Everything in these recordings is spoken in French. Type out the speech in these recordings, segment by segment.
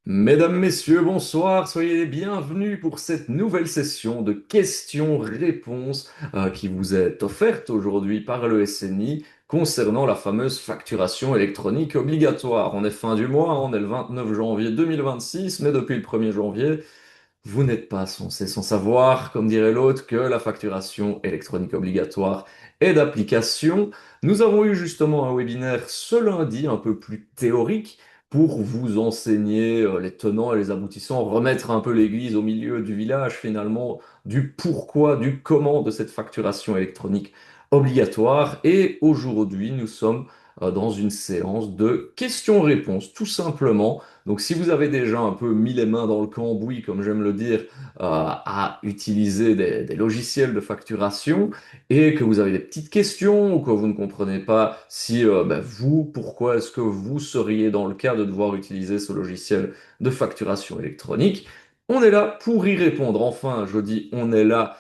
Mesdames, Messieurs, bonsoir, soyez les bienvenus pour cette nouvelle session de questions-réponses qui vous est offerte aujourd'hui par le SNI concernant la fameuse facturation électronique obligatoire. On est fin du mois, on est le 29 janvier 2026, mais depuis le 1er janvier, vous n'êtes pas censé sans savoir, comme dirait l'autre, que la facturation électronique obligatoire est d'application. Nous avons eu justement un webinaire ce lundi un peu plus théorique pour vous enseigner les tenants et les aboutissants, remettre un peu l'église au milieu du village finalement, du pourquoi, du comment de cette facturation électronique obligatoire. Et aujourd'hui, nous sommes dans une séance de questions-réponses, tout simplement. Donc, si vous avez déjà un peu mis les mains dans le cambouis, comme j'aime le dire, à utiliser des logiciels de facturation et que vous avez des petites questions ou que vous ne comprenez pas si vous, pourquoi est-ce que vous seriez dans le cas de devoir utiliser ce logiciel de facturation électronique, on est là pour y répondre. Enfin, je dis on est là,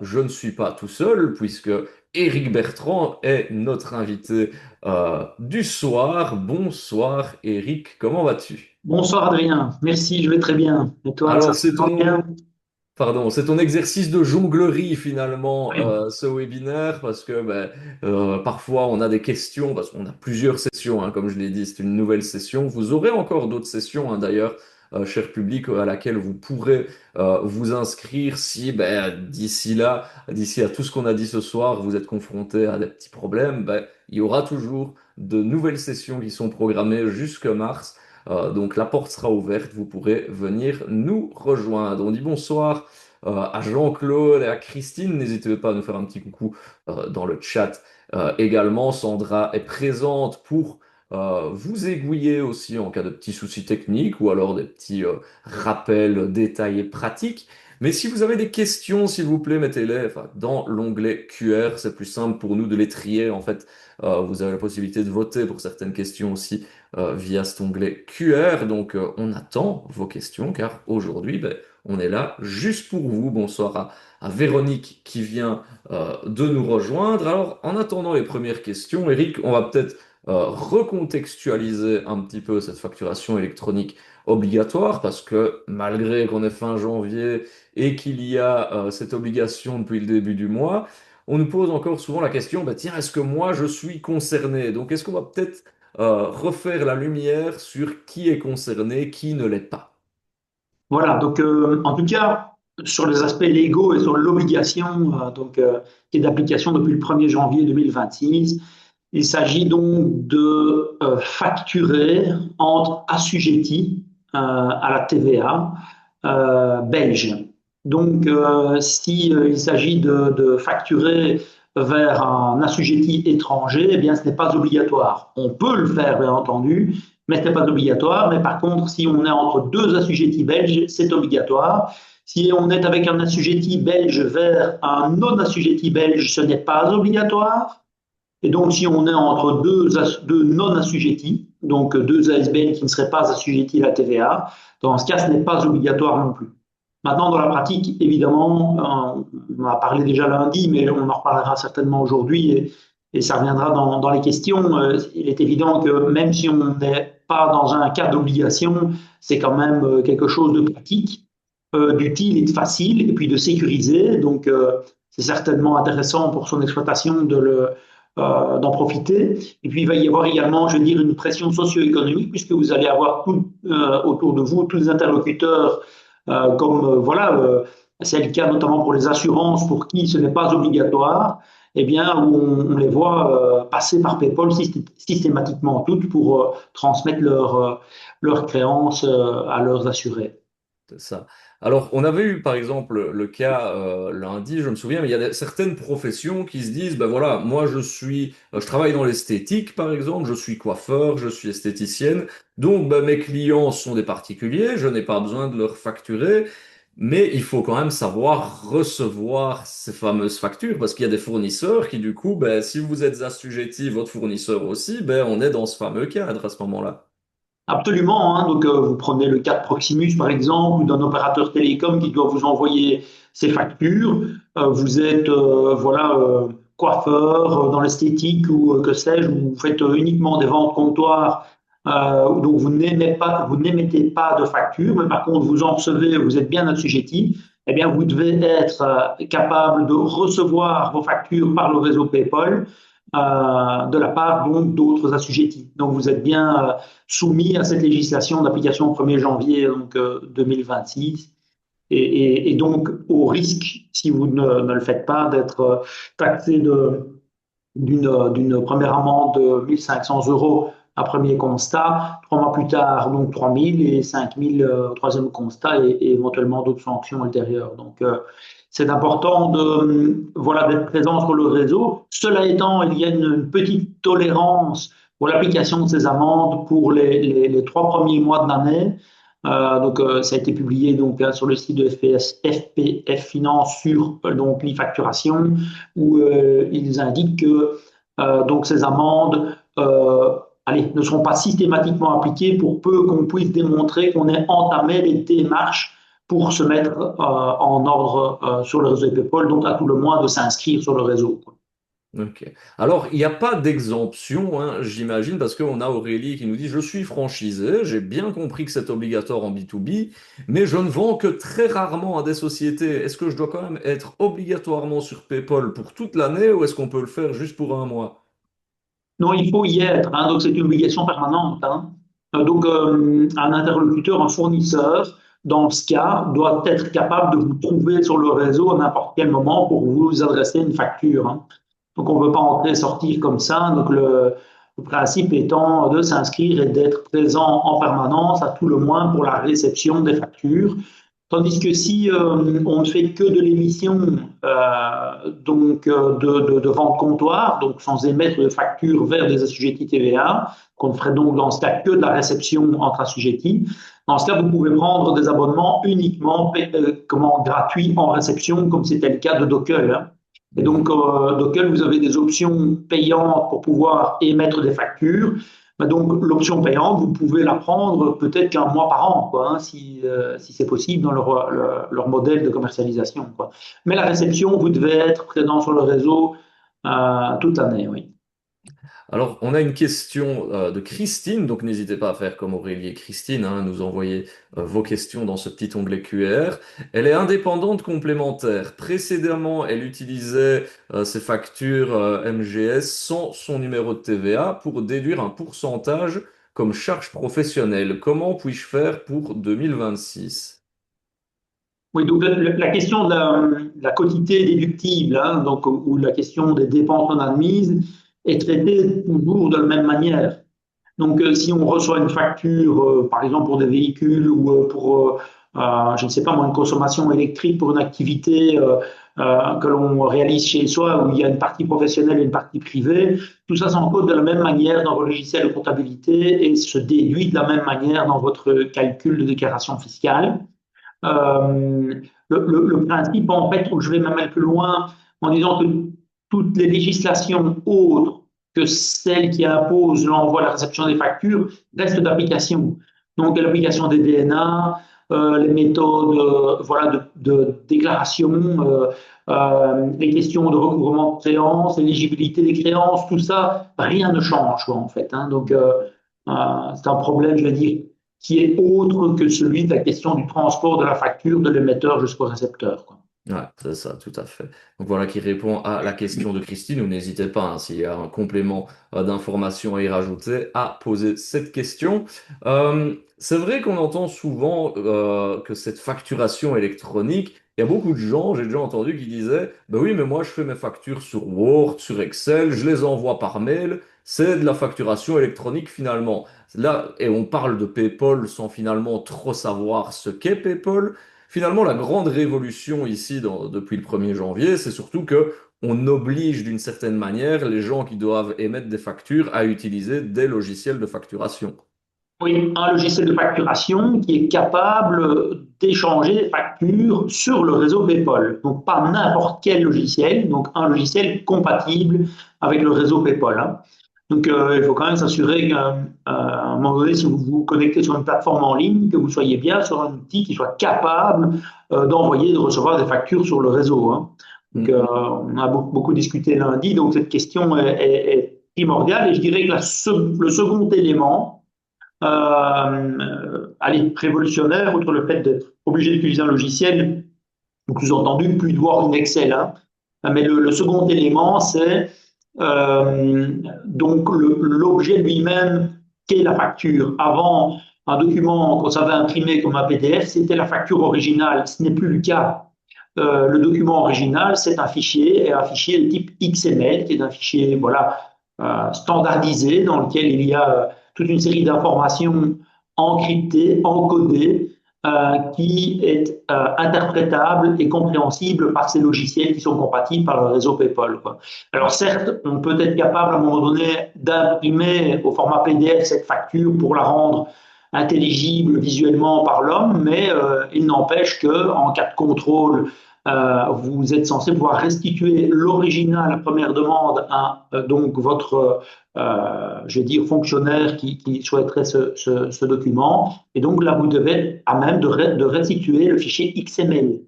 je ne suis pas tout seul puisque Éric Bertrand est notre invité du soir. Bonsoir Eric, comment vas-tu? Bonsoir Adrien, merci, je vais très bien. Et toi, ça Alors va toujours bien? c'est ton exercice de jonglerie finalement Oui. ce webinaire parce que parfois on a des questions parce qu'on a plusieurs sessions, hein, comme je l'ai dit, c'est une nouvelle session. Vous aurez encore d'autres sessions, hein, d'ailleurs, cher public, à laquelle vous pourrez vous inscrire si d'ici là, d'ici à tout ce qu'on a dit ce soir, vous êtes confronté à des petits problèmes. Il y aura toujours de nouvelles sessions qui sont programmées jusque mars. Donc la porte sera ouverte, vous pourrez venir nous rejoindre. On dit bonsoir à Jean-Claude et à Christine. N'hésitez pas à nous faire un petit coucou dans le chat. Également, Sandra est présente pour vous aiguiller aussi en cas de petits soucis techniques ou alors des petits rappels détaillés pratiques. Mais si vous avez des questions, s'il vous plaît, mettez-les enfin, dans l'onglet QR. C'est plus simple pour nous de les trier. En fait, vous avez la possibilité de voter pour certaines questions aussi via cet onglet QR. Donc, on attend vos questions car aujourd'hui, on est là juste pour vous. Bonsoir à Véronique qui vient de nous rejoindre. Alors, en attendant les premières questions, Eric, on va peut-être recontextualiser un petit peu cette facturation électronique obligatoire parce que malgré qu'on est fin janvier et qu'il y a cette obligation depuis le début du mois, on nous pose encore souvent la question, tiens, est-ce que moi je suis concerné? Donc, est-ce qu'on va peut-être refaire la lumière sur qui est concerné, qui ne l'est pas? Voilà, donc en tout cas, sur les aspects légaux et sur l'obligation qui est d'application depuis le 1er janvier 2026, il s'agit donc de facturer entre assujettis à la TVA belge. Donc, si il s'agit de facturer vers un assujetti étranger, eh bien, ce n'est pas obligatoire. On peut le faire, bien entendu, mais ce n'est pas obligatoire. Mais par contre, si on est entre deux assujettis belges, c'est obligatoire. Si on est avec un assujetti belge vers un non-assujetti belge, ce n'est pas obligatoire. Et donc, si on est entre deux non-assujettis, donc deux ASBL qui ne seraient pas assujettis à la TVA, dans ce cas, ce n'est pas obligatoire non plus. Maintenant, dans la pratique, évidemment, on en a parlé déjà lundi, mais on en reparlera certainement aujourd'hui et ça reviendra dans les questions. Il est évident que même si on n'est pas dans un cas d'obligation, c'est quand même quelque chose de pratique, d'utile et de facile, et puis de sécurisé. Donc, c'est certainement intéressant pour son exploitation d'en profiter. Et puis, il va y avoir également, je veux dire, une pression socio-économique, puisque vous allez avoir autour de vous tous les interlocuteurs, comme voilà, c'est le cas notamment pour les assurances, pour qui ce n'est pas obligatoire, eh bien, où on les voit passer par PayPal systématiquement toutes pour transmettre leurs créances à leurs assurés. C'est ça. Alors, on avait eu par exemple le cas lundi, je me souviens, mais il y a certaines professions qui se disent, ben voilà, moi je travaille dans l'esthétique par exemple, je suis coiffeur, je suis esthéticienne, donc mes clients sont des particuliers, je n'ai pas besoin de leur facturer, mais il faut quand même savoir recevoir ces fameuses factures, parce qu'il y a des fournisseurs qui du coup, si vous êtes assujetti, votre fournisseur aussi, on est dans ce fameux cadre à ce moment-là. Absolument, hein. Donc, vous prenez le cas de Proximus, par exemple, ou d'un opérateur télécom qui doit vous envoyer ses factures. Vous êtes voilà, coiffeur dans l'esthétique ou que sais-je, vous faites uniquement des ventes comptoirs Donc vous n'émettez pas de facture, mais par contre vous en recevez, vous êtes bien assujetti, eh bien vous devez être capable de recevoir vos factures par le réseau PayPal de la part donc d'autres assujettis. Donc vous êtes bien soumis à cette législation d'application au 1er janvier donc, 2026 et donc au risque, si vous ne le faites pas, d'être taxé d'une première amende de 1 500 € à premier constat, 3 mois plus tard, donc 3 000 et 5 000 au troisième constat et éventuellement d'autres sanctions ultérieures. Donc, c'est important voilà, d'être présent sur le réseau. Cela étant, il y a une petite tolérance pour l'application de ces amendes pour les 3 premiers mois de l'année. Ça a été publié donc, sur le site de FPF Finance sur donc, l'e-facturation où ils indiquent que donc ces amendes ne seront pas systématiquement appliquées pour peu qu'on puisse démontrer qu'on ait entamé les démarches pour se mettre en ordre sur le réseau PayPal, donc à tout le moins de s'inscrire sur le réseau. Ok. Alors, il n'y a pas d'exemption, hein, j'imagine, parce qu'on a Aurélie qui nous dit, je suis franchisé, j'ai bien compris que c'est obligatoire en B2B, mais je ne vends que très rarement à des sociétés. Est-ce que je dois quand même être obligatoirement sur PayPal pour toute l'année ou est-ce qu'on peut le faire juste pour un mois? Non, il faut y être, hein, donc c'est une obligation permanente. Hein. Un interlocuteur, un fournisseur, dans ce cas, doit être capable de vous trouver sur le réseau à n'importe quel moment pour vous adresser une facture. Hein. Donc, on ne peut pas entrer et sortir comme ça. Donc, le principe étant de s'inscrire et d'être présent en permanence, à tout le moins pour la réception des factures. Tandis que si on ne fait que de l'émission de vente comptoir, donc sans émettre de facture vers des assujettis TVA, qu'on ne ferait donc dans ce cas que de la réception entre assujettis, dans ce cas, vous pouvez prendre des abonnements uniquement gratuits en réception, comme c'était le cas de Dockel. Hein. Et donc, Mhm. Dockel, vous avez des options payantes pour pouvoir émettre des factures. Donc, l'option payante, vous pouvez la prendre peut-être qu'un mois par an, quoi, hein, si c'est possible dans leur modèle de commercialisation. Quoi. Mais la réception, vous devez être présent sur le réseau toute l'année, oui. Alors, on a une question de Christine, donc n'hésitez pas à faire comme Aurélie et Christine, hein, nous envoyer vos questions dans ce petit onglet QR. Elle est indépendante complémentaire. Précédemment, elle utilisait ses factures MGS sans son numéro de TVA pour déduire un pourcentage comme charge professionnelle. Comment puis-je faire pour 2026? Oui, donc la question de la quotité déductible, hein, donc, ou la question des dépenses non admises, est traitée toujours de la même manière. Donc, si on reçoit une facture, par exemple pour des véhicules ou je ne sais pas moi, une consommation électrique pour une activité que l'on réalise chez soi, où il y a une partie professionnelle et une partie privée, tout ça s'encode de la même manière dans vos logiciels de comptabilité et se déduit de la même manière dans votre calcul de déclaration fiscale. Euh, le principe, en fait, je vais même aller plus loin en disant que toutes les législations autres que celles qui imposent l'envoi et la réception des factures restent d'application. Donc, l'application des DNA, les méthodes voilà, de déclaration, les questions de recouvrement de créances, l'éligibilité des créances, tout ça, rien ne change en fait. Hein. Donc, c'est un problème, je vais dire, qui est autre que celui de la question du transport de la facture de l'émetteur jusqu'au récepteur. Quoi. Ouais, c'est ça, tout à fait. Donc voilà qui répond à la question de Christine, ou n'hésitez pas, hein, s'il y a un complément d'information à y rajouter, à poser cette question. C'est vrai qu'on entend souvent que cette facturation électronique, il y a beaucoup de gens, j'ai déjà entendu, qui disaient, ben oui, mais moi je fais mes factures sur Word, sur Excel, je les envoie par mail, c'est de la facturation électronique finalement. Là, et on parle de PayPal sans finalement trop savoir ce qu'est PayPal. Finalement, la grande révolution ici, depuis le 1er janvier, c'est surtout que on oblige d'une certaine manière les gens qui doivent émettre des factures à utiliser des logiciels de facturation. Oui, un logiciel de facturation qui est capable d'échanger des factures sur le réseau PayPal. Donc, pas n'importe quel logiciel, donc un logiciel compatible avec le réseau PayPal. Hein. Donc, il faut quand même s'assurer qu'à un moment donné, si vous vous connectez sur une plateforme en ligne, que vous soyez bien sur un outil qui soit capable d'envoyer et de recevoir des factures sur le réseau. Hein. Donc, Hmm. on a beaucoup discuté lundi, donc cette question est primordiale. Et je dirais que le second élément, allez, révolutionnaire, outre le fait d'être obligé d'utiliser un logiciel, donc sous-entendu, plus de Word ou Excel, hein. Mais le second élément, c'est euh, donc l'objet lui-même qu'est la facture. Avant, un document qu'on savait imprimer comme un PDF, c'était la facture originale. Ce n'est plus le cas. Le document original, c'est un fichier de type XML, qui est un fichier voilà, standardisé dans lequel il y a toute une série d'informations encryptées, encodées, qui est interprétable et compréhensible par ces logiciels qui sont compatibles par le réseau PayPal, quoi. Alors certes, on peut être capable à un moment donné d'imprimer au format PDF cette facture pour la rendre intelligible visuellement par l'homme, mais il n'empêche que en cas de contrôle, vous êtes censé pouvoir restituer l'original, la première demande à donc votre, je vais dire, fonctionnaire qui souhaiterait ce document. Et donc là, vous devez être à même de restituer le fichier XML.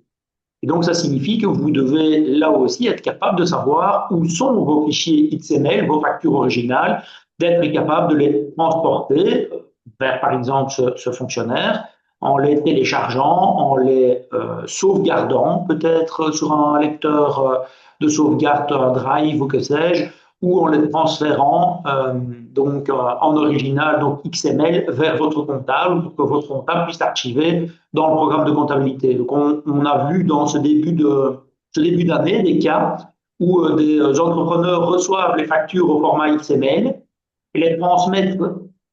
Et donc, ça signifie que vous devez là aussi être capable de savoir où sont vos fichiers XML, vos factures originales, d'être capable de les transporter vers, par exemple, ce fonctionnaire, en les téléchargeant, en les sauvegardant, peut-être sur un lecteur de sauvegarde, un drive ou que sais-je, ou en les transférant donc en original, donc XML, vers votre comptable pour que votre comptable puisse archiver dans le programme de comptabilité. Donc on a vu dans ce début d'année des cas où des entrepreneurs reçoivent les factures au format XML et les transmettent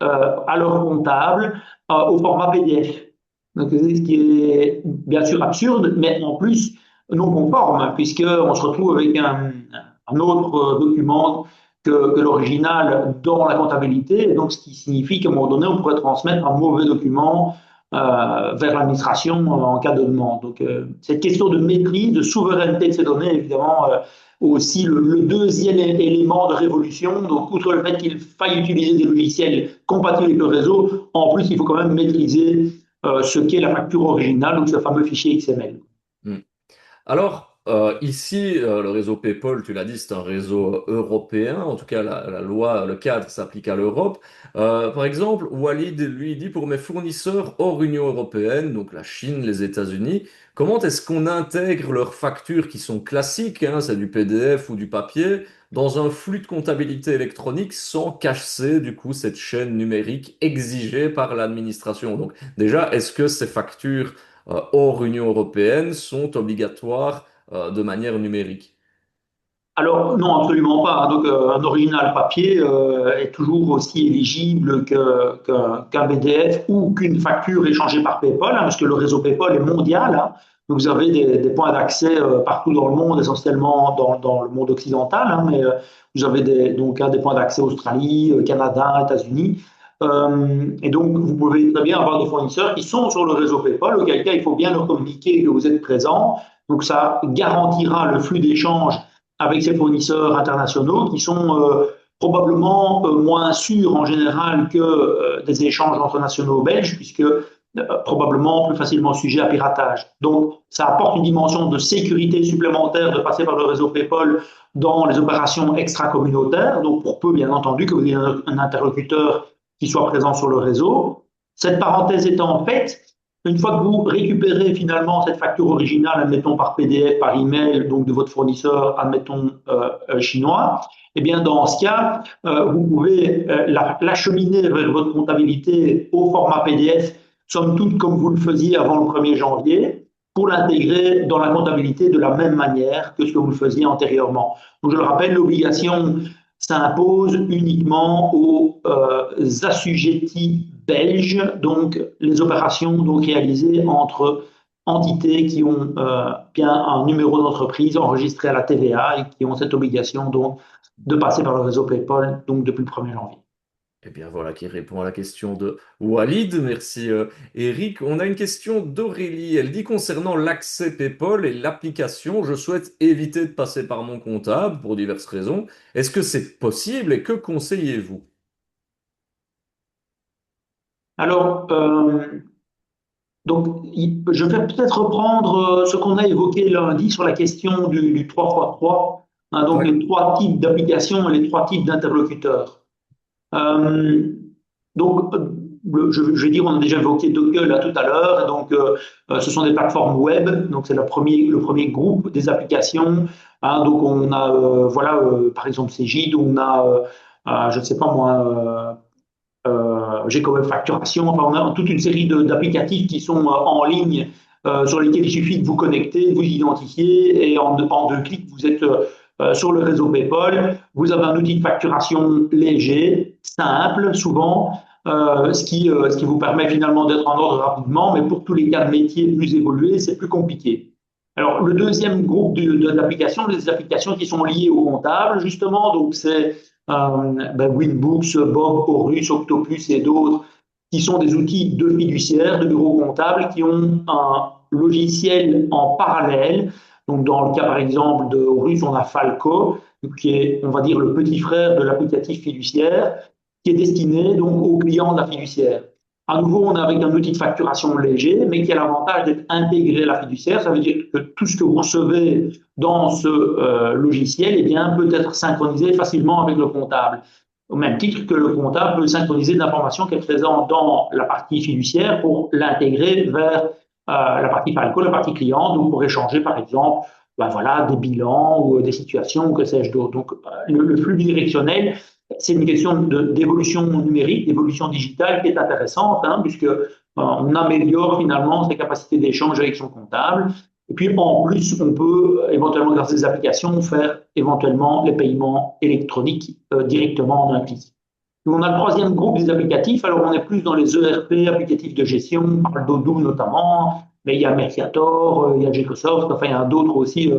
à leur comptable au format PDF. Donc, c'est ce qui est bien sûr absurde, mais en plus non conforme, puisqu'on se retrouve avec un autre document que l'original dans la comptabilité, donc ce qui signifie qu'à un moment donné, on pourrait transmettre un mauvais document vers l'administration en cas de demande. Donc, cette question de maîtrise, de souveraineté de ces données, évidemment, aussi le deuxième élément de révolution. Donc, outre le fait qu'il faille utiliser des logiciels compatibles avec le réseau, en plus, il faut quand même maîtriser ce qu'est la facture originale, donc ce fameux fichier XML. Hmm. Alors, ici, le réseau PayPal, tu l'as dit, c'est un réseau européen. En tout cas, la loi, le cadre s'applique à l'Europe. Par exemple, Walid, lui, dit pour mes fournisseurs hors Union européenne, donc la Chine, les États-Unis, comment est-ce qu'on intègre leurs factures qui sont classiques, hein, c'est du PDF ou du papier, dans un flux de comptabilité électronique sans casser, du coup, cette chaîne numérique exigée par l'administration? Donc, déjà, est-ce que ces factures hors Union européenne sont obligatoires de manière numérique? Alors, non, absolument pas. Donc, un original papier est toujours aussi éligible qu'un PDF ou qu'une facture échangée par PayPal, hein, parce que le réseau PayPal est mondial, hein. Donc, vous avez des points d'accès partout dans le monde, essentiellement dans le monde occidental, hein, mais vous avez donc, des points d'accès Australie, Canada, États-Unis. Et donc, vous pouvez très bien avoir des fournisseurs qui sont sur le réseau PayPal, auquel cas il faut bien leur communiquer que vous êtes présent. Donc, ça garantira le flux d'échange avec ces fournisseurs internationaux qui sont probablement moins sûrs en général que des échanges entre nationaux belges, puisque probablement plus facilement sujet à piratage. Donc, ça apporte une dimension de sécurité supplémentaire de passer par le réseau PayPal dans les opérations extra-communautaires. Donc, pour peu, bien entendu, que vous ayez un interlocuteur qui soit présent sur le réseau. Cette parenthèse étant faite, une fois que vous récupérez finalement cette facture originale, admettons par PDF, par email, donc de votre fournisseur, admettons chinois, eh bien dans ce cas, vous pouvez l'acheminer vers votre comptabilité au format PDF, somme toute comme vous le faisiez avant le 1er janvier, pour l'intégrer dans la comptabilité de la même manière que ce que vous le faisiez antérieurement. Donc je le rappelle, l'obligation s'impose uniquement aux assujettis belges, donc les opérations donc réalisées entre entités qui ont bien un numéro d'entreprise enregistré à la TVA et qui ont cette obligation donc de passer par le réseau PayPal donc depuis le 1er janvier. Eh bien voilà qui répond à la question de Walid. Merci Eric. On a une question d'Aurélie. Elle dit concernant l'accès PayPal et l'application, je souhaite éviter de passer par mon comptable pour diverses raisons. Est-ce que c'est possible et que conseillez-vous? Alors, donc, je vais peut-être reprendre ce qu'on a évoqué lundi sur la question du 3x3, hein, donc Ouais. les trois types d'applications et les trois types d'interlocuteurs. Euh, donc, je vais dire, on a déjà évoqué Docker là tout à l'heure, et donc ce sont des plateformes web, donc c'est le premier groupe des applications. Hein, donc on a, voilà, par exemple Cegid, on a, je ne sais pas moi, j'ai quand même facturation. Enfin, on a toute une série d'applicatifs qui sont en ligne sur lesquels il suffit de vous connecter, de vous identifier et en deux clics, vous êtes sur le réseau PayPal. Vous avez un outil de facturation léger, simple, souvent, ce qui vous permet finalement d'être en ordre rapidement, mais pour tous les cas de métier plus évolués, c'est plus compliqué. Alors, le deuxième groupe d'applications, les applications qui sont liées au comptable, justement, donc c'est Winbooks, Bob, Horus, Octopus et d'autres, qui sont des outils de fiduciaires, de bureaux comptables, qui ont un logiciel en parallèle. Donc, dans le cas, par exemple, de Horus, on a Falco, qui est, on va dire, le petit frère de l'applicatif fiduciaire, qui est destiné donc aux clients de la fiduciaire. À nouveau, on est avec un outil de facturation léger, mais qui a l'avantage d'être intégré à la fiduciaire. Ça veut dire que tout ce que vous recevez dans ce logiciel eh bien, peut être synchronisé facilement avec le comptable. Au même titre que le comptable peut synchroniser de l'information qui est présente dans la partie fiduciaire pour l'intégrer vers la partie Falco, la partie client, donc pour échanger par exemple voilà, des bilans ou des situations ou que sais-je d'autre. Donc le flux bidirectionnel, c'est une question d'évolution numérique, d'évolution digitale qui est intéressante, hein, puisque on améliore finalement ses capacités d'échange avec son comptable. Et puis en plus, on peut éventuellement, grâce à des applications, faire éventuellement les paiements électroniques directement en un clic. On a le troisième groupe des applicatifs. Alors, on est plus dans les ERP, applicatifs de gestion, on parle d'Odoo notamment, mais il y a Mercator, il y a Microsoft, enfin, il y en a d'autres aussi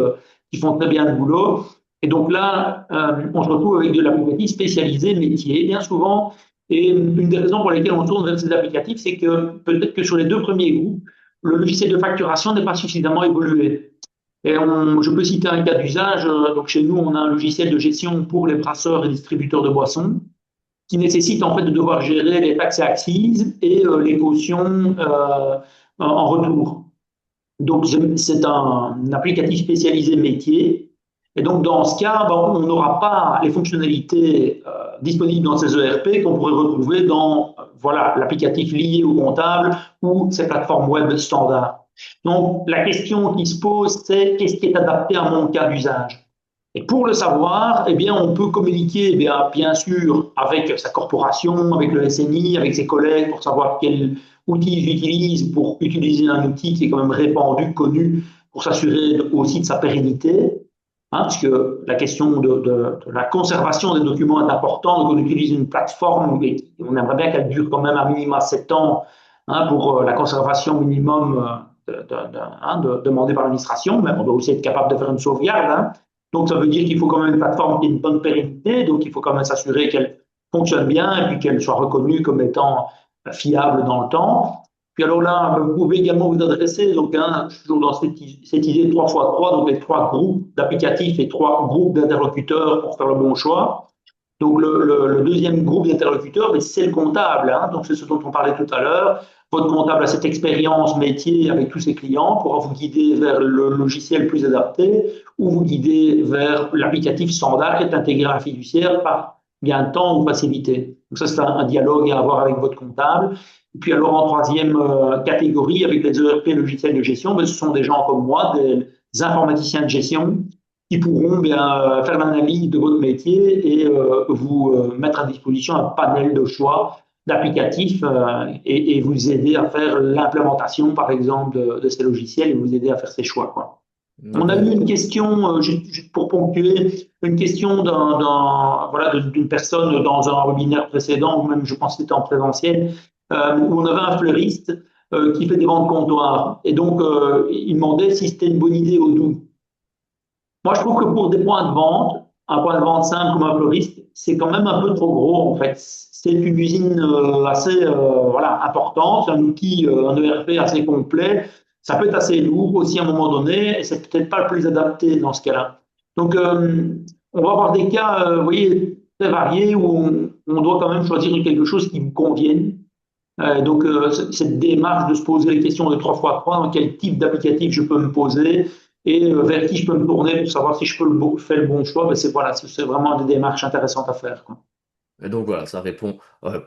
qui font très bien le boulot. Et donc là, on se retrouve avec de l'applicatif spécialisé métier, bien souvent. Et une des raisons pour lesquelles on tourne vers ces applicatifs, c'est que peut-être que sur les deux premiers groupes, le logiciel de facturation n'est pas suffisamment évolué. Et je peux citer un cas d'usage. Donc chez nous, on a un logiciel de gestion pour les brasseurs et distributeurs de boissons qui nécessite en fait de devoir gérer les taxes et accises et les cautions en retour. Donc c'est un applicatif spécialisé métier. Et donc dans ce cas, on n'aura pas les fonctionnalités disponibles dans ces ERP qu'on pourrait retrouver dans voilà, l'applicatif lié au comptable ou ces plateformes web standards. Donc la question qui se pose, c'est qu'est-ce qui est adapté à mon cas d'usage? Et pour le savoir, eh bien, on peut communiquer bien sûr avec sa corporation, avec le SNI, avec ses collègues pour savoir quel outil j'utilise pour utiliser un outil qui est quand même répandu, connu, pour s'assurer aussi de sa pérennité. Hein, puisque la question de la conservation des documents est importante. Donc on utilise une plateforme et on aimerait bien qu'elle dure quand même à minima 7 ans hein, pour la conservation minimum demandée par l'administration, mais on doit aussi être capable de faire une sauvegarde. Hein. Donc, ça veut dire qu'il faut quand même une plateforme qui ait une bonne pérennité, donc il faut quand même s'assurer qu'elle fonctionne bien et puis qu'elle soit reconnue comme étant fiable dans le temps. Puis alors là, vous pouvez également vous adresser, donc hein, toujours dans cette idée de 3x3, donc les 3 groupes d'applicatifs et 3 groupes d'interlocuteurs pour faire le bon choix. Donc le deuxième groupe d'interlocuteurs, c'est le comptable. Hein, donc c'est ce dont on parlait tout à l'heure. Votre comptable a cette expérience métier avec tous ses clients pour vous guider vers le logiciel plus adapté ou vous guider vers l'applicatif standard qui est intégré à la fiduciaire par gain de temps ou facilité. Donc ça, c'est un dialogue à avoir avec votre comptable. Et puis alors en troisième catégorie, avec les ERP logiciels de gestion, ce sont des gens comme moi, des informaticiens de gestion qui pourront bien faire l'analyse de votre métier et vous mettre à disposition un panel de choix d'applicatifs et vous aider à faire l'implémentation, par exemple, de ces logiciels et vous aider à faire ces choix. Quoi. On a eu une question, juste pour ponctuer, une question voilà, d'une personne dans un webinaire précédent, ou même je pense que c'était en présentiel, où on avait un fleuriste qui fait des ventes comptoirs. Et donc, il demandait si c'était une bonne idée au doux. Moi, je trouve que pour des points de vente, un point de vente simple comme un fleuriste, c'est quand même un peu trop gros en fait. C'est une usine assez voilà, importante, c'est un outil, un ERP assez complet. Ça peut être assez lourd aussi à un moment donné, et c'est peut-être pas le plus adapté dans ce cas-là. Donc, on va avoir des cas, vous voyez, très variés où on doit quand même choisir quelque chose qui vous convienne. Donc, cette démarche de se poser les questions de 3x3, dans quel type d'applicatif je peux me poser et vers qui je peux me tourner pour savoir si je peux faire le bon choix, c'est voilà, c'est vraiment des démarches intéressantes à faire. Quoi. Et donc voilà, ça répond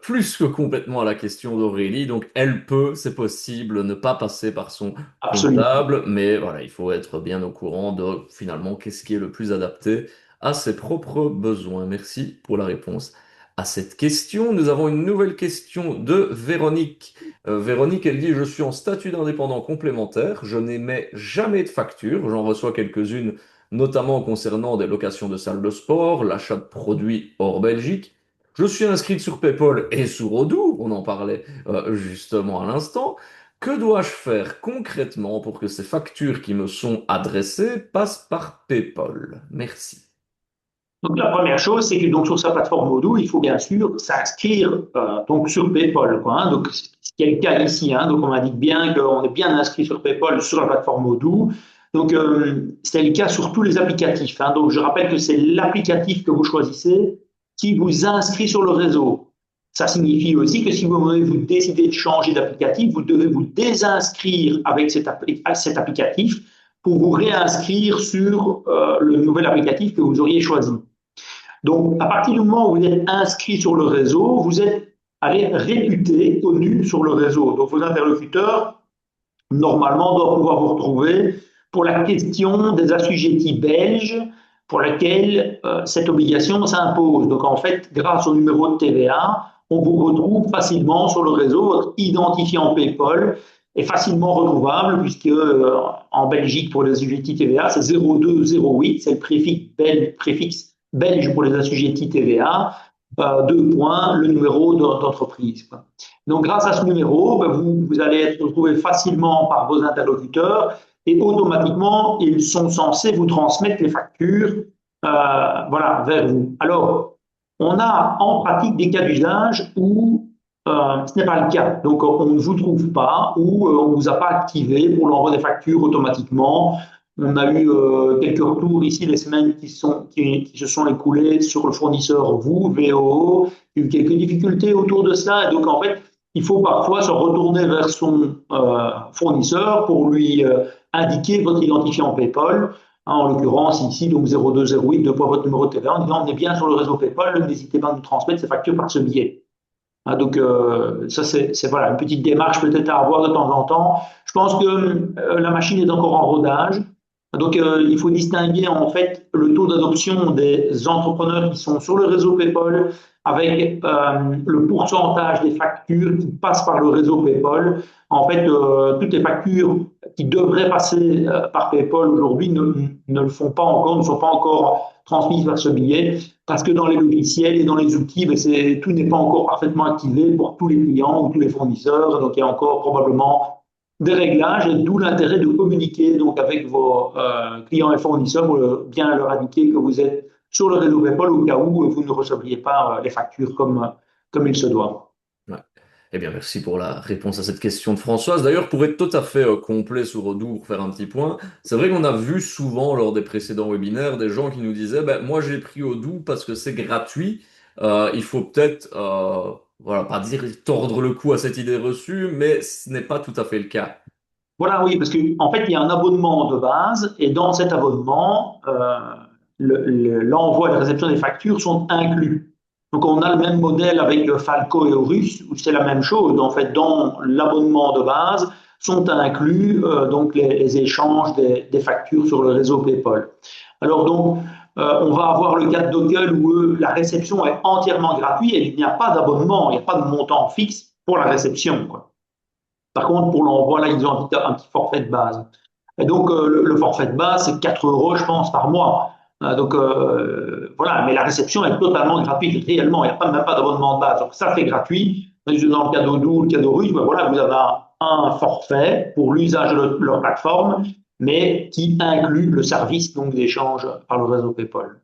plus que complètement à la question d'Aurélie. Donc elle peut, c'est possible, ne pas passer par son Absolument. comptable, mais voilà, il faut être bien au courant de finalement qu'est-ce qui est le plus adapté à ses propres besoins. Merci pour la réponse à cette question. Nous avons une nouvelle question de Véronique. Véronique, elle dit, je suis en statut d'indépendant complémentaire, je n'émets jamais de facture, j'en reçois quelques-unes, notamment concernant des locations de salles de sport, l'achat de produits hors Belgique. Je suis inscrite sur PayPal et sur Odoo, on en parlait justement à l'instant. Que dois-je faire concrètement pour que ces factures qui me sont adressées passent par PayPal? Merci. Donc la première chose, c'est que donc sur sa plateforme Odoo, il faut bien sûr s'inscrire donc sur PayPal, quoi, hein. Donc ce qui est le cas ici, hein. Donc on indique bien qu'on est bien inscrit sur PayPal sur la plateforme Odoo. Donc c'est le cas sur tous les applicatifs, hein. Donc je rappelle que c'est l'applicatif que vous choisissez qui vous inscrit sur le réseau. Ça signifie aussi que si vous décidez de changer d'applicatif, vous devez vous désinscrire avec cet applicatif pour vous réinscrire sur le nouvel applicatif que vous auriez choisi. Donc, à partir du moment où vous êtes inscrit sur le réseau, vous êtes allez, réputé, connu sur le réseau. Donc, vos interlocuteurs, normalement, doivent pouvoir vous retrouver pour la question des assujettis belges pour laquelle cette obligation s'impose. Donc, en fait, grâce au numéro de TVA, on vous retrouve facilement sur le réseau. Votre identifiant PayPal est facilement retrouvable puisque en Belgique, pour les assujettis TVA, c'est 0208, c'est le préfixe belge pour les assujettis TVA, deux points, le numéro d'entreprise. Donc, grâce à ce numéro, vous allez être retrouvé facilement par vos interlocuteurs et automatiquement, ils sont censés vous transmettre les factures voilà, vers vous. Alors, on a en pratique des cas d'usage où ce n'est pas le cas. Donc, on ne vous trouve pas ou on ne vous a pas activé pour l'envoi des factures automatiquement. On a eu quelques retours ici les semaines qui se sont écoulées sur le fournisseur vous, VOO. Il y a eu quelques difficultés autour de ça. Et donc, en fait, il faut parfois se retourner vers son fournisseur pour lui indiquer votre identifiant PayPal. En l'occurrence, ici, donc 0208, deux fois votre numéro de TVA, en disant on est bien sur le réseau PayPal, n'hésitez pas à nous transmettre ces factures par ce biais. Hein, donc, ça, c'est voilà, une petite démarche peut-être à avoir de temps en temps. Je pense que la machine est encore en rodage. Donc, il faut distinguer en fait le taux d'adoption des entrepreneurs qui sont sur le réseau PayPal avec le pourcentage des factures qui passent par le réseau PayPal. En fait, toutes les factures qui devraient passer par PayPal aujourd'hui ne le font pas encore, ne sont pas encore transmises par ce billet, parce que dans les logiciels et dans les outils, tout n'est pas encore parfaitement activé pour tous les clients ou tous les fournisseurs. Donc, il y a encore probablement des réglages, et d'où l'intérêt de communiquer donc avec vos clients et fournisseurs pour bien leur indiquer que vous êtes sur le réseau PayPal au cas où vous ne recevriez pas les factures comme il se doit. Ouais. Eh bien, merci pour la réponse à cette question de Françoise. D'ailleurs, pour être tout à fait complet sur Odoo, pour faire un petit point, c'est vrai qu'on a vu souvent lors des précédents webinaires des gens qui nous disaient, ben, moi j'ai pris Odoo parce que c'est gratuit. Il faut peut-être, voilà, pas dire tordre le cou à cette idée reçue, mais ce n'est pas tout à fait le cas. Voilà, oui, parce qu'en en fait, il y a un abonnement de base et dans cet abonnement, l'envoi et la réception des factures sont inclus. Donc, on a le même modèle avec Falco et Horus, où c'est la même chose. En fait, dans l'abonnement de base sont inclus donc les échanges des factures sur le réseau PayPal. Alors donc, on va avoir le cas de Dockel où la réception est entièrement gratuite et il n'y a pas d'abonnement, il n'y a pas de montant fixe pour la réception, quoi. Par contre, pour l'envoi, là, ils ont un petit forfait de base. Et donc, le forfait de base, c'est 4 euros, je pense, par mois. Donc, voilà, mais la réception est totalement gratuite, réellement. Il n'y a même pas d'abonnement de base. Donc, ça, c'est gratuit. Dans le cadeau doux, le cadeau russe, ben voilà, vous avez un forfait pour l'usage de leur plateforme, mais qui inclut le service donc d'échange par le réseau PayPal.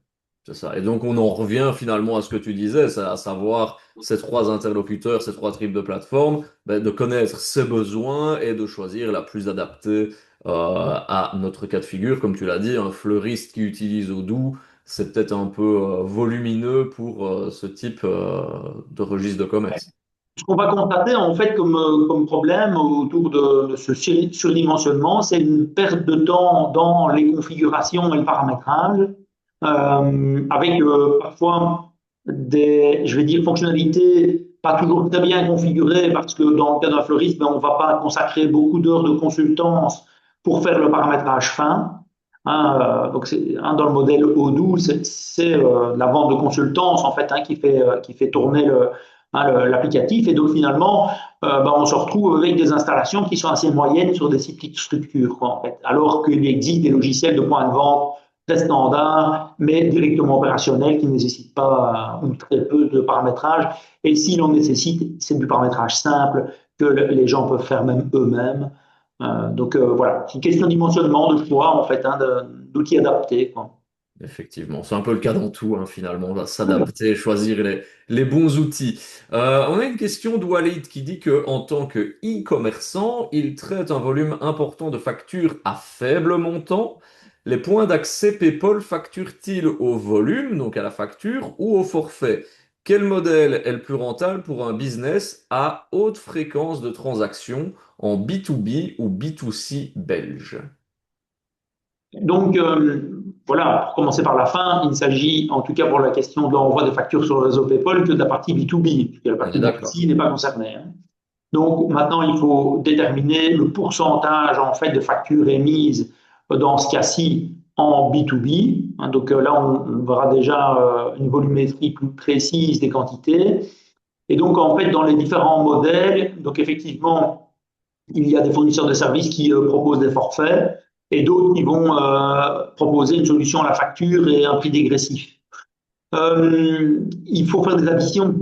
C'est ça. Et donc, on en revient finalement à ce que tu disais, c'est à savoir ces trois interlocuteurs, ces trois types de plateformes, ben, de connaître ses besoins et de choisir la plus adaptée à notre cas de figure. Comme tu l'as dit, un fleuriste qui utilise Odoo, c'est peut-être un peu volumineux pour ce type de registre de commerce. Ce qu'on va constater en fait comme problème autour de ce surdimensionnement, c'est une perte de temps dans les configurations et le paramétrage, avec parfois je vais dire, fonctionnalités pas toujours très bien configurées parce que dans le cas d'un fleuriste, ben, on ne va pas consacrer beaucoup d'heures de consultance pour faire le paramétrage fin. Hein, donc, dans le modèle Odoo, c'est la vente de consultance en fait, hein, qui fait tourner l'applicatif. Et donc, finalement, ben, on se retrouve avec des installations qui sont assez moyennes sur des si petites structures, quoi, en fait. Alors qu'il existe des logiciels de point de vente très standard, mais directement opérationnel, qui ne nécessite pas ou très peu de paramétrage. Et si l'on nécessite, c'est du paramétrage simple que les gens peuvent faire même eux-mêmes. Voilà, c'est une question de dimensionnement, de choix en fait, hein, d'outils adaptés, quoi. Effectivement, c'est un peu le cas dans tout, hein, finalement, on va s'adapter, choisir les bons outils. On a une question de Walid qui dit que en tant que e-commerçant, il traite un volume important de factures à faible montant. Les points d'accès PayPal facturent-ils au volume, donc à la facture, ou au forfait? Quel modèle est le plus rentable pour un business à haute fréquence de transactions en B2B ou B2C belge? Donc, voilà, pour commencer par la fin, il s'agit, en tout cas pour la question de l'envoi des factures sur le réseau PayPal, que de la partie B2B, puisque la On est partie B2C d'accord. n'est pas concernée, hein. Donc, maintenant, il faut déterminer le pourcentage, en fait, de factures émises dans ce cas-ci en B2B. Hein, donc, là, on verra déjà une volumétrie plus précise des quantités. Et donc, en fait, dans les différents modèles, donc effectivement, il y a des fournisseurs de services qui proposent des forfaits et d'autres qui vont proposer une solution à la facture et un prix dégressif. Il faut faire des additions.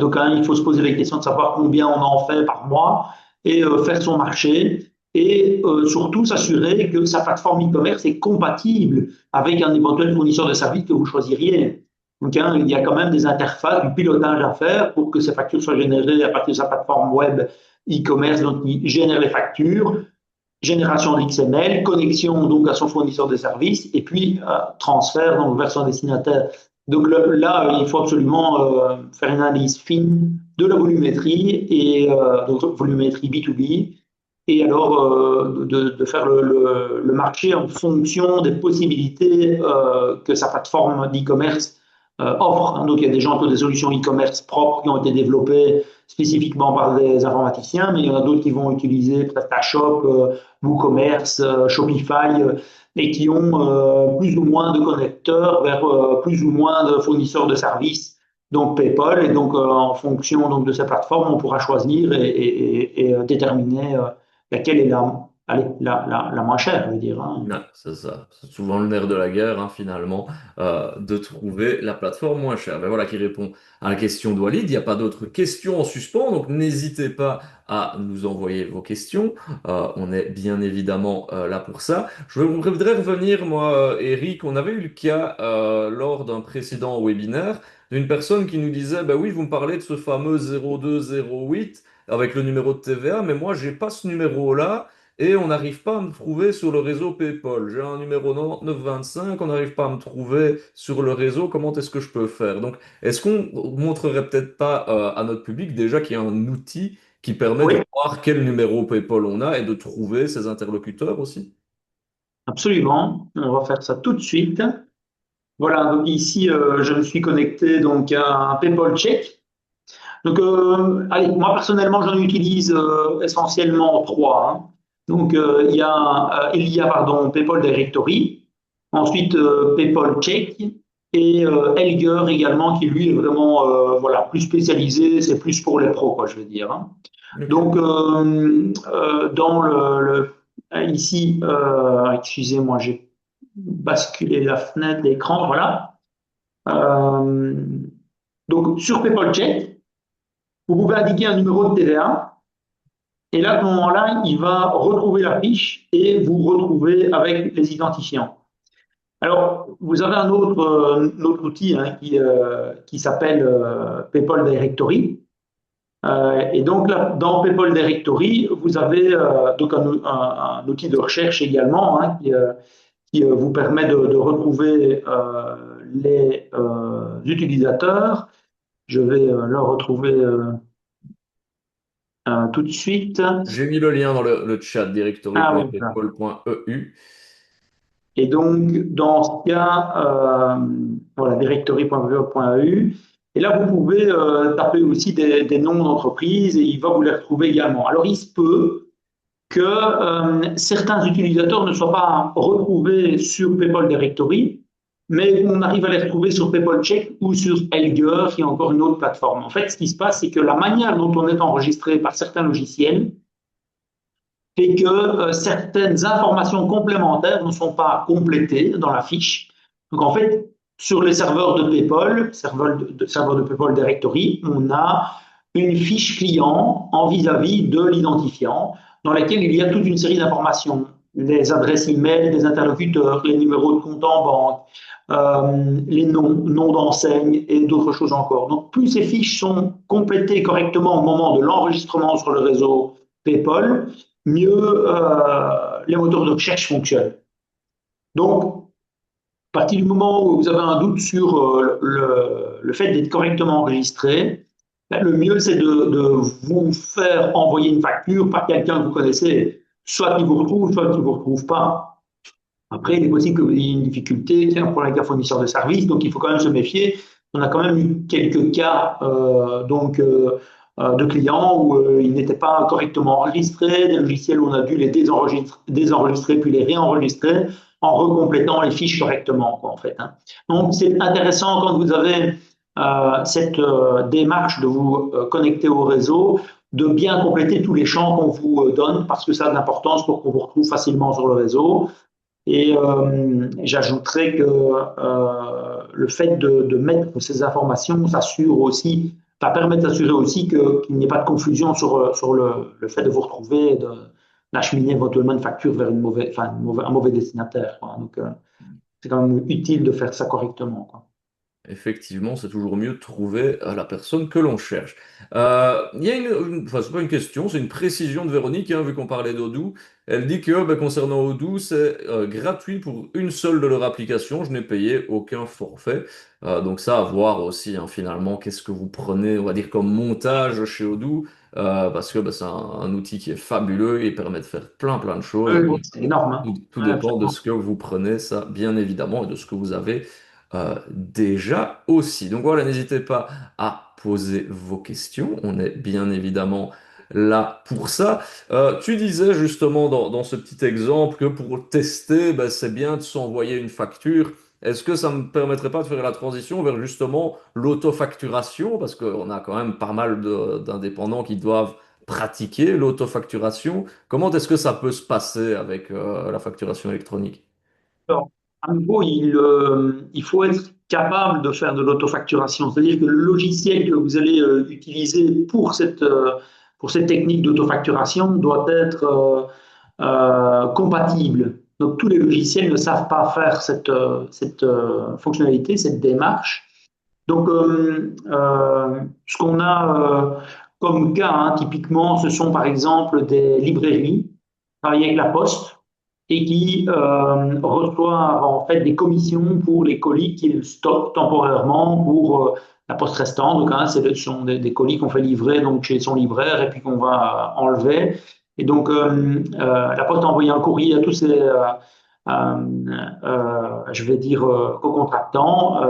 Donc, hein, il faut se poser la question de savoir combien on en fait par mois et faire son marché et surtout s'assurer que sa plateforme e-commerce est compatible avec un éventuel fournisseur de services que vous choisiriez. Donc, hein, il y a quand même des interfaces, du pilotage à faire pour que ces factures soient générées à partir de sa plateforme web e-commerce, donc il génère les factures, génération d'XML, connexion donc à son fournisseur de services et puis transfert donc vers son destinataire. Donc là, il faut absolument faire une analyse fine de la volumétrie et donc volumétrie B2B et alors de faire le marché en fonction des possibilités que sa plateforme d'e-commerce offre. Hein. Donc il y a déjà un peu des solutions e-commerce propres qui ont été développées spécifiquement par des informaticiens, mais il y en a d'autres qui vont utiliser PrestaShop, WooCommerce, Shopify, et qui ont plus ou moins de connecteurs vers plus ou moins de fournisseurs de services, donc PayPal. Et donc, en fonction donc, de ces plateformes, on pourra choisir et déterminer laquelle est allez, la moins chère, je veux dire, hein. Ouais, c'est ça. C'est souvent le nerf de la guerre, hein, finalement, de trouver la plateforme moins chère. Ben voilà qui répond à la question de Walid. Il n'y a pas d'autres questions en suspens, donc n'hésitez pas à nous envoyer vos questions. On est bien évidemment là pour ça. Voudrais revenir, moi, Eric, on avait eu le cas lors d'un précédent webinaire d'une personne qui nous disait, ben oui, vous me parlez de ce fameux 0208 avec le numéro de TVA, mais moi, j'ai pas ce numéro-là. Et on n'arrive pas à me trouver sur le réseau PayPal. J'ai un numéro 9925, on n'arrive pas à me trouver sur le réseau. Comment est-ce que je peux faire? Donc, est-ce qu'on montrerait peut-être pas à notre public déjà qu'il y a un outil qui permet de Oui, voir quel numéro PayPal on a et de trouver ses interlocuteurs aussi? absolument. On va faire ça tout de suite. Voilà, donc ici, je me suis connecté donc, à un PayPal Check. Donc, allez, moi personnellement, j'en utilise essentiellement trois, hein. Donc, il y a pardon, PayPal Directory, ensuite PayPal Check et Elger également, qui lui est vraiment voilà, plus spécialisé, c'est plus pour les pros, quoi, je veux dire, hein. Ok. Donc, dans ici, excusez-moi, j'ai basculé la fenêtre d'écran, voilà. Euh, donc, sur PayPal Check, vous pouvez indiquer un numéro de TVA et là, à ce moment-là, il va retrouver la fiche et vous retrouver avec les identifiants. Alors, vous avez un autre outil hein, qui s'appelle PayPal Directory. Et donc, là, dans PayPal Directory, vous avez donc un outil de recherche également hein, qui vous permet de retrouver les utilisateurs. Je vais le retrouver tout de suite. J'ai mis le lien dans le chat Ah oui, voilà. directory.paypal.eu. Et donc, dans ce cas, voilà, directory.vo.eu. Et là, vous pouvez taper aussi des noms d'entreprises et il va vous les retrouver également. Alors, il se peut que certains utilisateurs ne soient pas retrouvés sur PayPal Directory, mais on arrive à les retrouver sur PayPal Check ou sur Elger, qui est encore une autre plateforme. En fait, ce qui se passe, c'est que la manière dont on est enregistré par certains logiciels fait que certaines informations complémentaires ne sont pas complétées dans la fiche. Donc, en fait, sur les serveurs de PayPal, serveurs de PayPal Directory, on a une fiche client en vis-à-vis de l'identifiant dans laquelle il y a toute une série d'informations, les adresses e-mail des interlocuteurs, les numéros de compte en banque, les noms d'enseigne et d'autres choses encore. Donc, plus ces fiches sont complétées correctement au moment de l'enregistrement sur le réseau PayPal, mieux les moteurs de recherche fonctionnent. Donc, à partir du moment où vous avez un doute sur le fait d'être correctement enregistré, ben, le mieux, c'est de vous faire envoyer une facture par quelqu'un que vous connaissez, soit qui vous retrouve, soit qui ne vous retrouve pas. Après, il est possible que vous ayez une difficulté, qu'il y ait un problème avec un fournisseur de service, donc il faut quand même se méfier. On a quand même eu quelques cas de clients où ils n'étaient pas correctement enregistrés, des logiciels où on a dû les désenregistrer puis les réenregistrer en recomplétant les fiches correctement, quoi, en fait, hein. Donc, c'est intéressant quand vous avez cette démarche de vous connecter au réseau, de bien compléter tous les champs qu'on vous donne, parce que ça a de l'importance pour qu'on vous retrouve facilement sur le réseau. Et j'ajouterais que le fait de mettre ces informations s'assure aussi, va permettre d'assurer aussi qu'il n'y ait pas de confusion sur le fait de vous retrouver, d'acheminer éventuellement une facture vers un mauvais destinataire, quoi. Donc, c'est quand même utile de faire ça correctement, quoi. Effectivement, c'est toujours mieux de trouver la personne que l'on cherche. Il y a enfin, c'est pas une question, c'est une précision de Véronique, hein, vu qu'on parlait d'Odoo. Elle dit que concernant Odoo, c'est gratuit pour une seule de leurs applications. Je n'ai payé aucun forfait. Donc ça, à voir aussi, hein, finalement, qu'est-ce que vous prenez, on va dire, comme montage chez Odoo, parce que c'est un outil qui est fabuleux et permet de faire plein de choses. Oui, c'est énorme, hein. Tout Ouais, dépend de absolument. ce que vous prenez, ça, bien évidemment, et de ce que vous avez déjà aussi. Donc voilà, n'hésitez pas à poser vos questions. On est bien évidemment là pour ça. Tu disais justement dans ce petit exemple que pour tester, c'est bien de s'envoyer une facture. Est-ce que ça me permettrait pas de faire la transition vers justement l'autofacturation? Parce qu'on a quand même pas mal d'indépendants qui doivent pratiquer l'autofacturation. Comment est-ce que ça peut se passer avec la facturation électronique? Alors, à nouveau, il faut être capable de faire de l'autofacturation. C'est-à-dire que le logiciel que vous allez utiliser pour cette technique d'autofacturation doit être compatible. Donc, tous les logiciels ne savent pas faire cette fonctionnalité, cette démarche. Donc, ce qu'on a comme cas, hein, typiquement, ce sont par exemple des librairies qui travaillent avec la poste et qui reçoivent en fait des commissions pour les colis qu'ils stockent temporairement pour la poste restante. Donc, hein, ce sont des colis qu'on fait livrer donc, chez son libraire et puis qu'on va enlever. Et donc, la poste a envoyé un courrier à tous ces, je vais dire, co-contractants,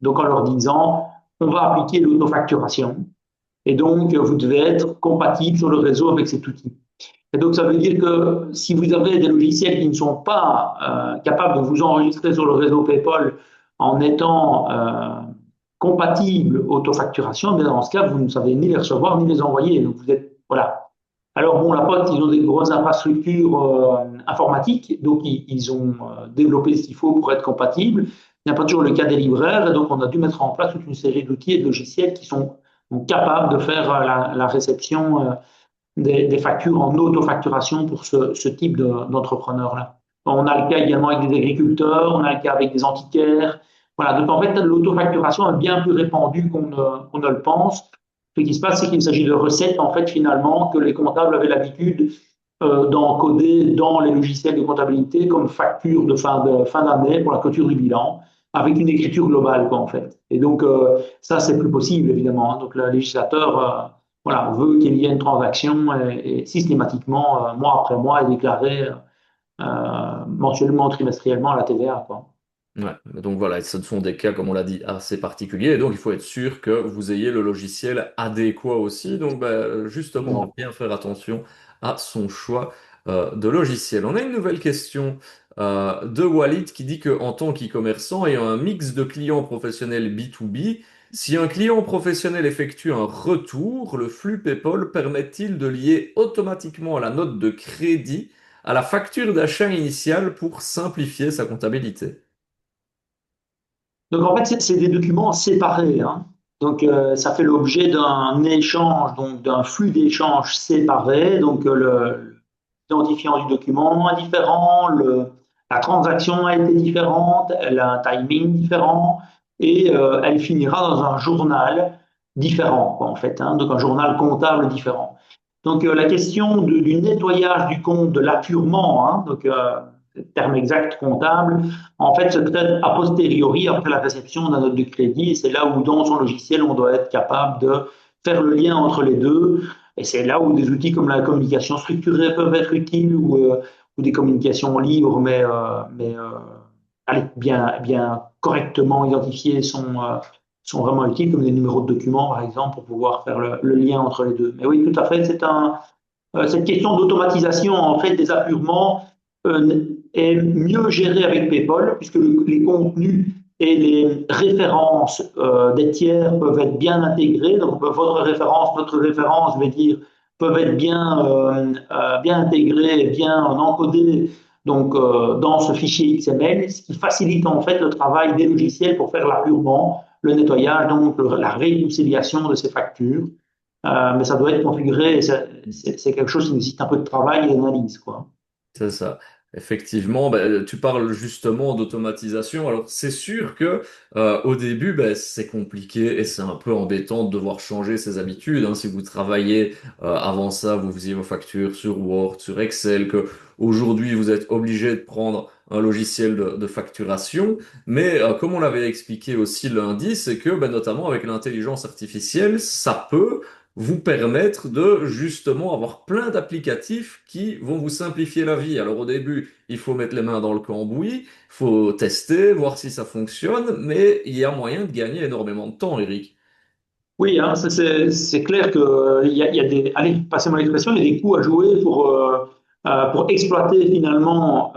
donc en leur disant, on va appliquer l'autofacturation. Et donc, vous devez être compatible sur le réseau avec cet outil. Et donc, ça veut dire que si vous avez des logiciels qui ne sont pas capables de vous enregistrer sur le réseau PayPal en étant compatibles autofacturation, mais dans ce cas, vous ne savez ni les recevoir ni les envoyer. Donc, vous êtes, voilà. Alors, bon, la poste, ils ont des grosses infrastructures informatiques, donc ils ont développé ce qu'il faut pour être compatibles. Il n'y a pas toujours le cas des libraires, et donc on a dû mettre en place toute une série d'outils et de logiciels qui sont capables de faire la réception des factures en autofacturation pour ce type d'entrepreneur-là. On a le cas également avec des agriculteurs, on a le cas avec des antiquaires. Voilà, donc en fait, l'autofacturation est bien plus répandue qu'on ne le pense. Ce qui se passe, c'est qu'il s'agit de recettes, en fait, finalement, que les comptables avaient l'habitude d'encoder dans les logiciels de comptabilité comme facture de fin d'année pour la clôture du bilan, avec une écriture globale, quoi, en fait. Et donc, ça, c'est plus possible, évidemment, hein. Donc, le législateur voilà, veut qu'il y ait une transaction et systématiquement, mois après mois, est déclarée mensuellement, trimestriellement à la TVA, quoi. Ouais, donc voilà, ce sont des cas, comme on l'a dit, assez particuliers. Et donc, il faut être sûr que vous ayez le logiciel adéquat aussi. Donc, justement, Bon. bien faire attention à son choix de logiciel. On a une nouvelle question de Walid qui dit que en tant qu'e-commerçant ayant un mix de clients professionnels B2B, si un client professionnel effectue un retour, le flux PayPal permet-il de lier automatiquement la note de crédit à la facture d'achat initiale pour simplifier sa comptabilité? Donc en fait, c'est des documents séparés, hein. Donc ça fait l'objet d'un échange, donc d'un flux d'échange séparé. Donc l'identifiant du document est différent, la transaction a été différente, elle a un timing différent et elle finira dans un journal différent, quoi, en fait, hein, donc un journal comptable différent. Donc la question du nettoyage du compte, de l'appurement, hein, donc terme exact comptable, en fait, c'est peut-être a posteriori, après la réception d'un note de crédit, et c'est là où, dans son logiciel, on doit être capable de faire le lien entre les deux. Et c'est là où des outils comme la communication structurée peuvent être utiles ou des communications libres, mais allez, bien correctement identifiées sont vraiment utiles, comme des numéros de documents, par exemple, pour pouvoir faire le lien entre les deux. Mais oui, tout à fait, cette question d'automatisation en fait des appurements est mieux gérée avec PayPal puisque les contenus et les références des tiers peuvent être bien intégrés. Donc votre référence, notre référence, je vais dire, peuvent être bien intégrées, bien encodées donc dans ce fichier XML, ce qui facilite en fait le travail des logiciels pour faire l'appurement, le nettoyage, donc la réconciliation de ces factures. Mais ça doit être configuré, et c'est quelque chose qui nécessite un peu de travail et d'analyse, quoi. C'est ça. Effectivement, tu parles justement d'automatisation. Alors, c'est sûr que au début, c'est compliqué et c'est un peu embêtant de devoir changer ses habitudes, hein. Si vous travaillez avant ça, vous faisiez vos factures sur Word, sur Excel, que aujourd'hui vous êtes obligé de prendre un logiciel de facturation. Mais comme on l'avait expliqué aussi lundi, c'est que notamment avec l'intelligence artificielle, ça peut vous permettre de justement avoir plein d'applicatifs qui vont vous simplifier la vie. Alors au début, il faut mettre les mains dans le cambouis, il faut tester, voir si ça fonctionne, mais il y a moyen de gagner énormément de temps, Eric. Oui, hein, c'est clair qu'il y a des, allez, passez-moi l'expression, il y a des coups à jouer pour exploiter finalement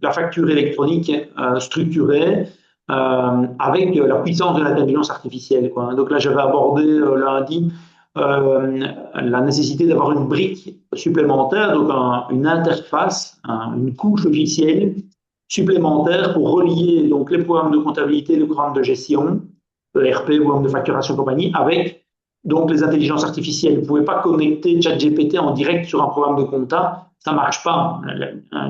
la facture électronique structurée avec la puissance de l'intelligence artificielle, quoi. Donc là, j'avais abordé lundi la nécessité d'avoir une brique supplémentaire, donc une interface, une couche logicielle supplémentaire pour relier donc les programmes de comptabilité, les programmes de gestion, ERP, programme de facturation compagnie, avec donc les intelligences artificielles. Vous ne pouvez pas connecter ChatGPT en direct sur un programme de compta, ça ne marche pas.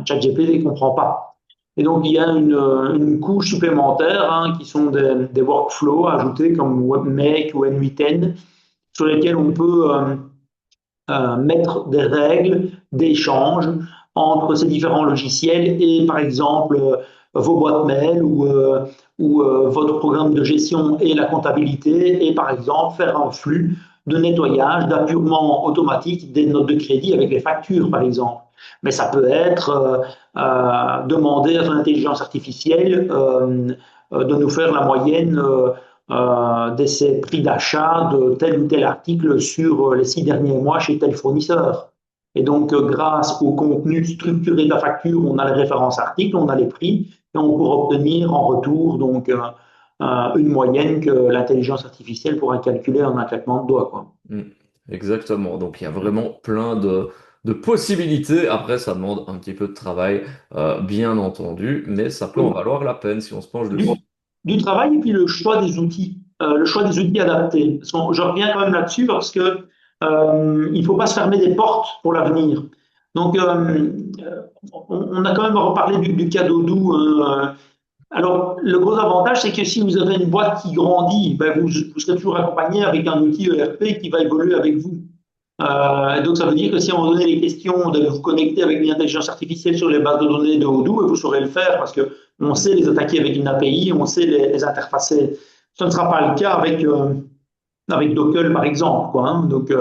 ChatGPT ne comprend pas. Et donc, il y a une couche supplémentaire hein, qui sont des workflows ajoutés comme WebMake ou N8N sur lesquels on peut mettre des règles d'échange entre ces différents logiciels et, par exemple, vos boîtes mail ou votre programme de gestion et la comptabilité et, par exemple, faire un flux de nettoyage, d'appurement automatique des notes de crédit avec les factures, par exemple. Mais ça peut être demander à l'intelligence artificielle de nous faire la moyenne de ces prix d'achat de tel ou tel article sur les 6 derniers mois chez tel fournisseur. Et donc, grâce au contenu structuré de la facture, on a les références articles, on a les prix, et on pourra obtenir en retour donc une moyenne que l'intelligence artificielle pourra calculer en un claquement de doigts, quoi. Mm. Exactement. Donc il y a vraiment plein de possibilités. Après, ça demande un petit peu de travail, bien entendu, mais ça peut en Oui. valoir la peine si on se penche dessus. Du travail et puis le choix des outils adaptés. Je reviens quand même là-dessus parce que il ne faut pas se fermer des portes pour l'avenir. Donc, on a quand même reparlé du cadeau doux. Alors, le gros avantage, c'est que si vous avez une boîte qui grandit, ben vous serez toujours accompagné avec un outil ERP qui va évoluer avec vous. Donc, ça veut dire que si à un moment donné, les questions de vous connecter avec l'intelligence artificielle sur les bases de données de Odoo, vous saurez le faire parce que on sait les attaquer avec une API, on sait les interfacer. Ce ne sera pas le cas avec Docker, par exemple, quoi, hein. Donc,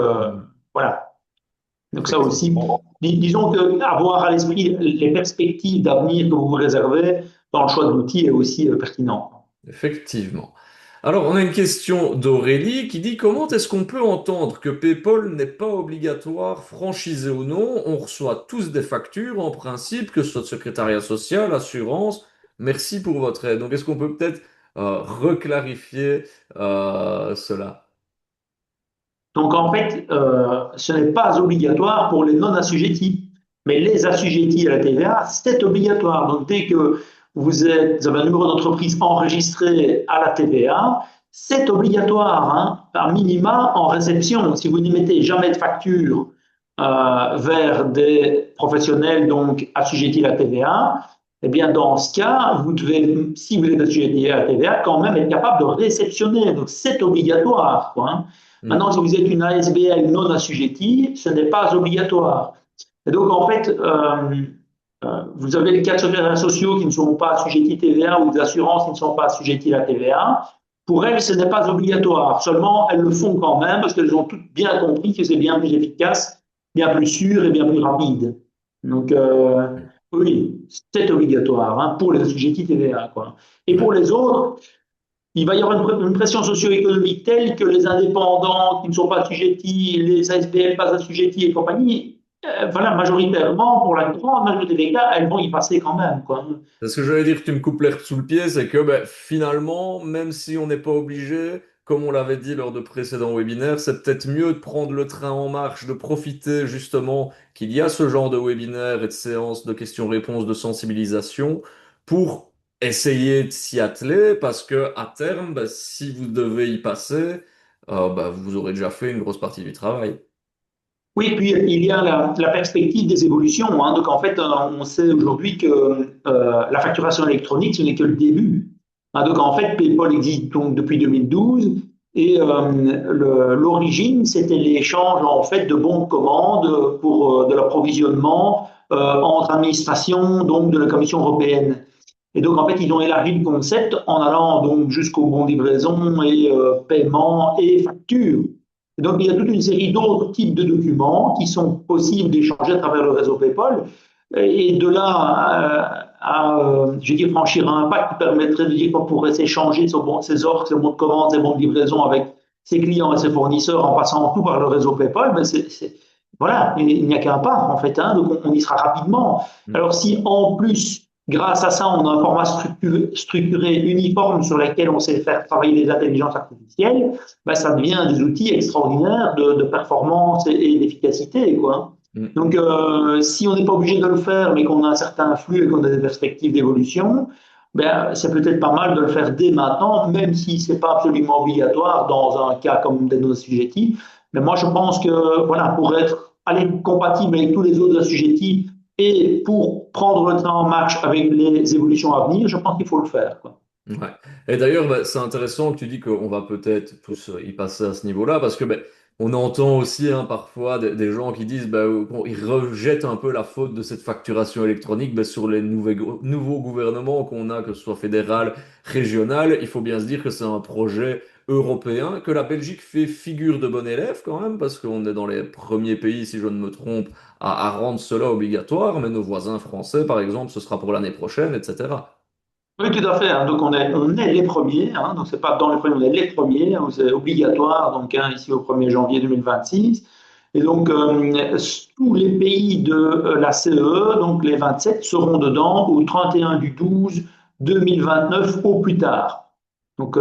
voilà. Donc ça aussi, Effectivement. disons que avoir à l'esprit les perspectives d'avenir que vous vous réservez dans le choix de l'outil est aussi pertinent. Effectivement. Alors, on a une question d'Aurélie qui dit comment est-ce qu'on peut entendre que PayPal n'est pas obligatoire, franchisé ou non? On reçoit tous des factures en principe, que ce soit de secrétariat social, assurance. Merci pour votre aide. Donc, est-ce qu'on peut peut-être reclarifier cela? Donc en fait, ce n'est pas obligatoire pour les non-assujettis, mais les assujettis à la TVA, c'est obligatoire. Donc dès que vous avez un numéro d'entreprise enregistré à la TVA, c'est obligatoire, hein, par minima en réception. Si vous n'émettez jamais de facture vers des professionnels donc assujettis à la TVA, eh bien dans ce cas, vous devez, si vous êtes assujetti à la TVA, quand même être capable de réceptionner. Donc c'est obligatoire, quoi, hein. Hmm. Maintenant, si vous êtes une ASBL non assujettie, ce n'est pas obligatoire. Et donc, en fait, vous avez les cas de secrétaires sociaux qui ne sont pas assujettis TVA ou des assurances qui ne sont pas assujetties à la TVA. Pour elles, ce n'est pas obligatoire. Seulement, elles le font quand même parce qu'elles ont toutes bien compris que c'est bien plus efficace, bien plus sûr et bien plus rapide. Donc, oui, c'est obligatoire, hein, pour les assujettis TVA, quoi. Et pour Ouais. les autres, il va y avoir une pression socio-économique telle que les indépendants qui ne sont pas assujettis, les ASBL pas assujettis et compagnie, voilà, majoritairement, pour la grande majorité des cas, elles vont y passer quand même, quoi. C'est ce que j'allais dire, tu me coupes l'herbe sous le pied, c'est que ben, finalement, même si on n'est pas obligé, comme on l'avait dit lors de précédents webinaires, c'est peut-être mieux de prendre le train en marche, de profiter justement qu'il y a ce genre de webinaires et de séances de questions-réponses, de sensibilisation, pour essayer de s'y atteler, parce que à terme, ben, si vous devez y passer, ben, vous aurez déjà fait une grosse partie du travail. Oui, puis il y a la perspective des évolutions, hein. Donc en fait, on sait aujourd'hui que la facturation électronique, ce n'est que le début, hein. Donc en fait, PayPal existe donc depuis 2012 et l'origine, c'était l'échange en fait de bons de commande pour de l'approvisionnement entre administrations donc de la Commission européenne. Et donc en fait, ils ont élargi le concept en allant donc jusqu'au bon de livraison et paiement et facture. Et donc, il y a toute une série d'autres types de documents qui sont possibles d'échanger à travers le réseau PayPal. Et de là je vais dire, franchir un pas qui permettrait de dire qu'on pourrait s'échanger ses offres, ses bons de commande, ses bons de livraison avec ses clients et ses fournisseurs en passant tout par le réseau PayPal, ben voilà, il n'y a qu'un pas en fait, hein, donc on y sera rapidement. Alors si en plus, grâce à ça, on a un format structuré, uniforme sur lequel on sait faire travailler les intelligences artificielles, ben, ça devient des outils extraordinaires de performance et d'efficacité, quoi. Mm. Donc, si on n'est pas obligé de le faire, mais qu'on a un certain flux et qu'on a des perspectives d'évolution, ben, c'est peut-être pas mal de le faire dès maintenant, même si c'est pas absolument obligatoire dans un cas comme des non-assujettis. Mais moi, je pense que, voilà, pour être aller compatible avec tous les autres assujettis et pour prendre le train en marche avec les évolutions à venir, je pense qu'il faut le faire, quoi. Ouais. Et d'ailleurs, bah, c'est intéressant que tu dis qu'on va peut-être tous y passer à ce niveau-là, parce que ben, on entend aussi hein, parfois des gens qui disent ils rejettent un peu la faute de cette facturation électronique sur les nouveaux gouvernements qu'on a, que ce soit fédéral, régional. Il faut bien se dire que c'est un projet européen, que la Belgique fait figure de bon élève quand même, parce qu'on est dans les premiers pays, si je ne me trompe, à rendre cela obligatoire, mais nos voisins français, par exemple, ce sera pour l'année prochaine, etc. Oui, tout à fait, hein. Donc, on est les premiers, hein. Donc, c'est pas dans les premiers, on est les premiers, hein. C'est obligatoire, donc, hein, ici au 1er janvier 2026. Et donc, tous les pays de la CE, donc les 27, seront dedans au 31 du 12 2029 au plus tard. Donc,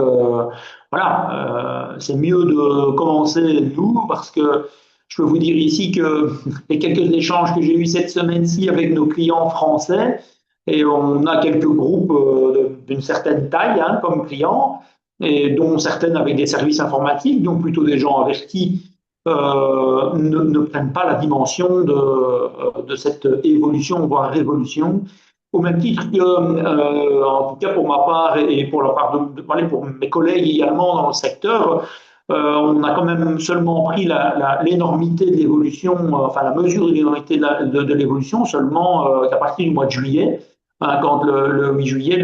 voilà, c'est mieux de commencer nous, parce que je peux vous dire ici que les quelques échanges que j'ai eus cette semaine-ci avec nos clients français, et on a quelques groupes d'une certaine taille, hein, comme clients, et dont certaines avec des services informatiques, donc plutôt des gens avertis, ne prennent pas la dimension de cette évolution, voire révolution, au même titre que, en tout cas pour ma part et pour la part pour mes collègues également dans le secteur, on a quand même seulement pris l'énormité de l'évolution, enfin la mesure de l'énormité de l'évolution seulement qu'à partir du mois de juillet, hein, quand le 8 juillet,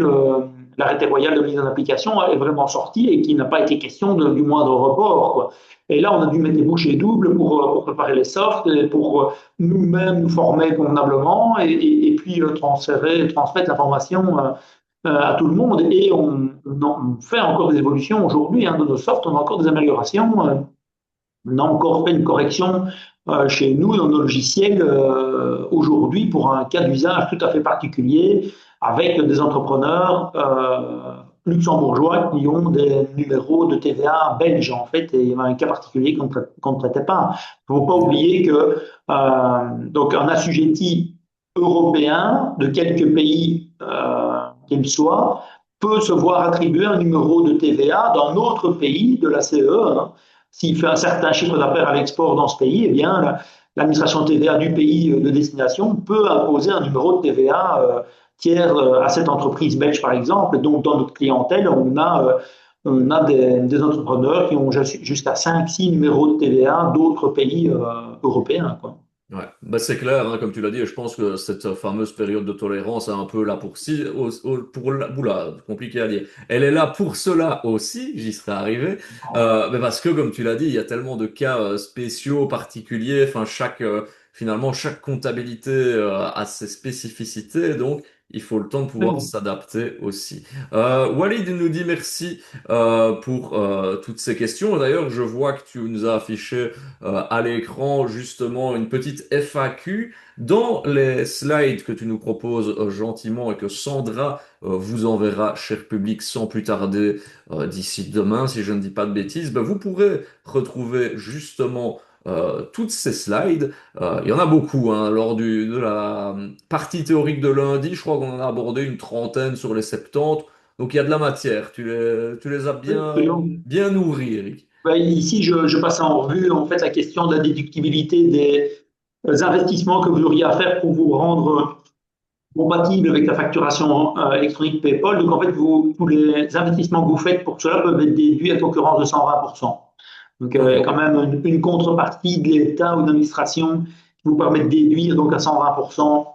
l'arrêté royal de mise en application est vraiment sorti et qu'il n'a pas été question du moindre report, quoi. Et là, on a dû mettre les bouchées doubles pour préparer les softs, et pour nous-mêmes nous former convenablement et puis transmettre l'information à tout le monde. Et on fait encore des évolutions aujourd'hui de nos softs, on a encore des améliorations. On a encore fait une correction chez nous dans nos logiciels aujourd'hui pour un cas d'usage tout à fait particulier avec des entrepreneurs luxembourgeois qui ont des numéros de TVA belges en fait, et il y avait un cas particulier qu'on ne traitait pas. Il ne faut pas oublier que donc un assujetti européen de quelques pays qu'il soit peut se voir attribuer un numéro de TVA d'un autre pays de la CE. S'il fait un certain chiffre d'affaires à l'export dans ce pays, eh bien, l'administration TVA du pays de destination peut imposer un numéro de TVA tiers à cette entreprise belge, par exemple. Et donc, dans notre clientèle, on a des entrepreneurs qui ont jusqu'à 5-6 numéros de TVA d'autres pays européens, quoi. Ouais, bah c'est clair, hein, comme tu l'as dit, et je pense que cette fameuse période de tolérance est un peu là pour si, pour oula, compliqué à dire. Elle est là pour cela aussi, j'y serais arrivé, mais parce que comme tu l'as dit, il y a tellement de cas spéciaux, particuliers, enfin finalement chaque comptabilité a ses spécificités, donc il faut le temps de pouvoir s'adapter aussi. Walid nous dit merci pour toutes ces questions. D'ailleurs, je vois que tu nous as affiché à l'écran justement une petite FAQ dans les slides que tu nous proposes gentiment et que Sandra vous enverra, cher public, sans plus tarder d'ici demain, si je ne dis pas de bêtises. Ben, vous pourrez retrouver justement toutes ces slides. Il y en a beaucoup hein, lors de la partie théorique de lundi. Je crois qu'on en a abordé une trentaine sur les 70. Donc il y a de la matière. Tu les as bien nourris, Eric. Ben, ici, je passe en revue en fait la question de la déductibilité des investissements que vous auriez à faire pour vous rendre compatible avec la facturation électronique PayPal. Donc, en fait, tous les investissements que vous faites pour cela peuvent être déduits à concurrence de 120%. Donc, il y a quand D'accord. même une contrepartie de l'État ou de l'administration qui vous permet de déduire donc à 120%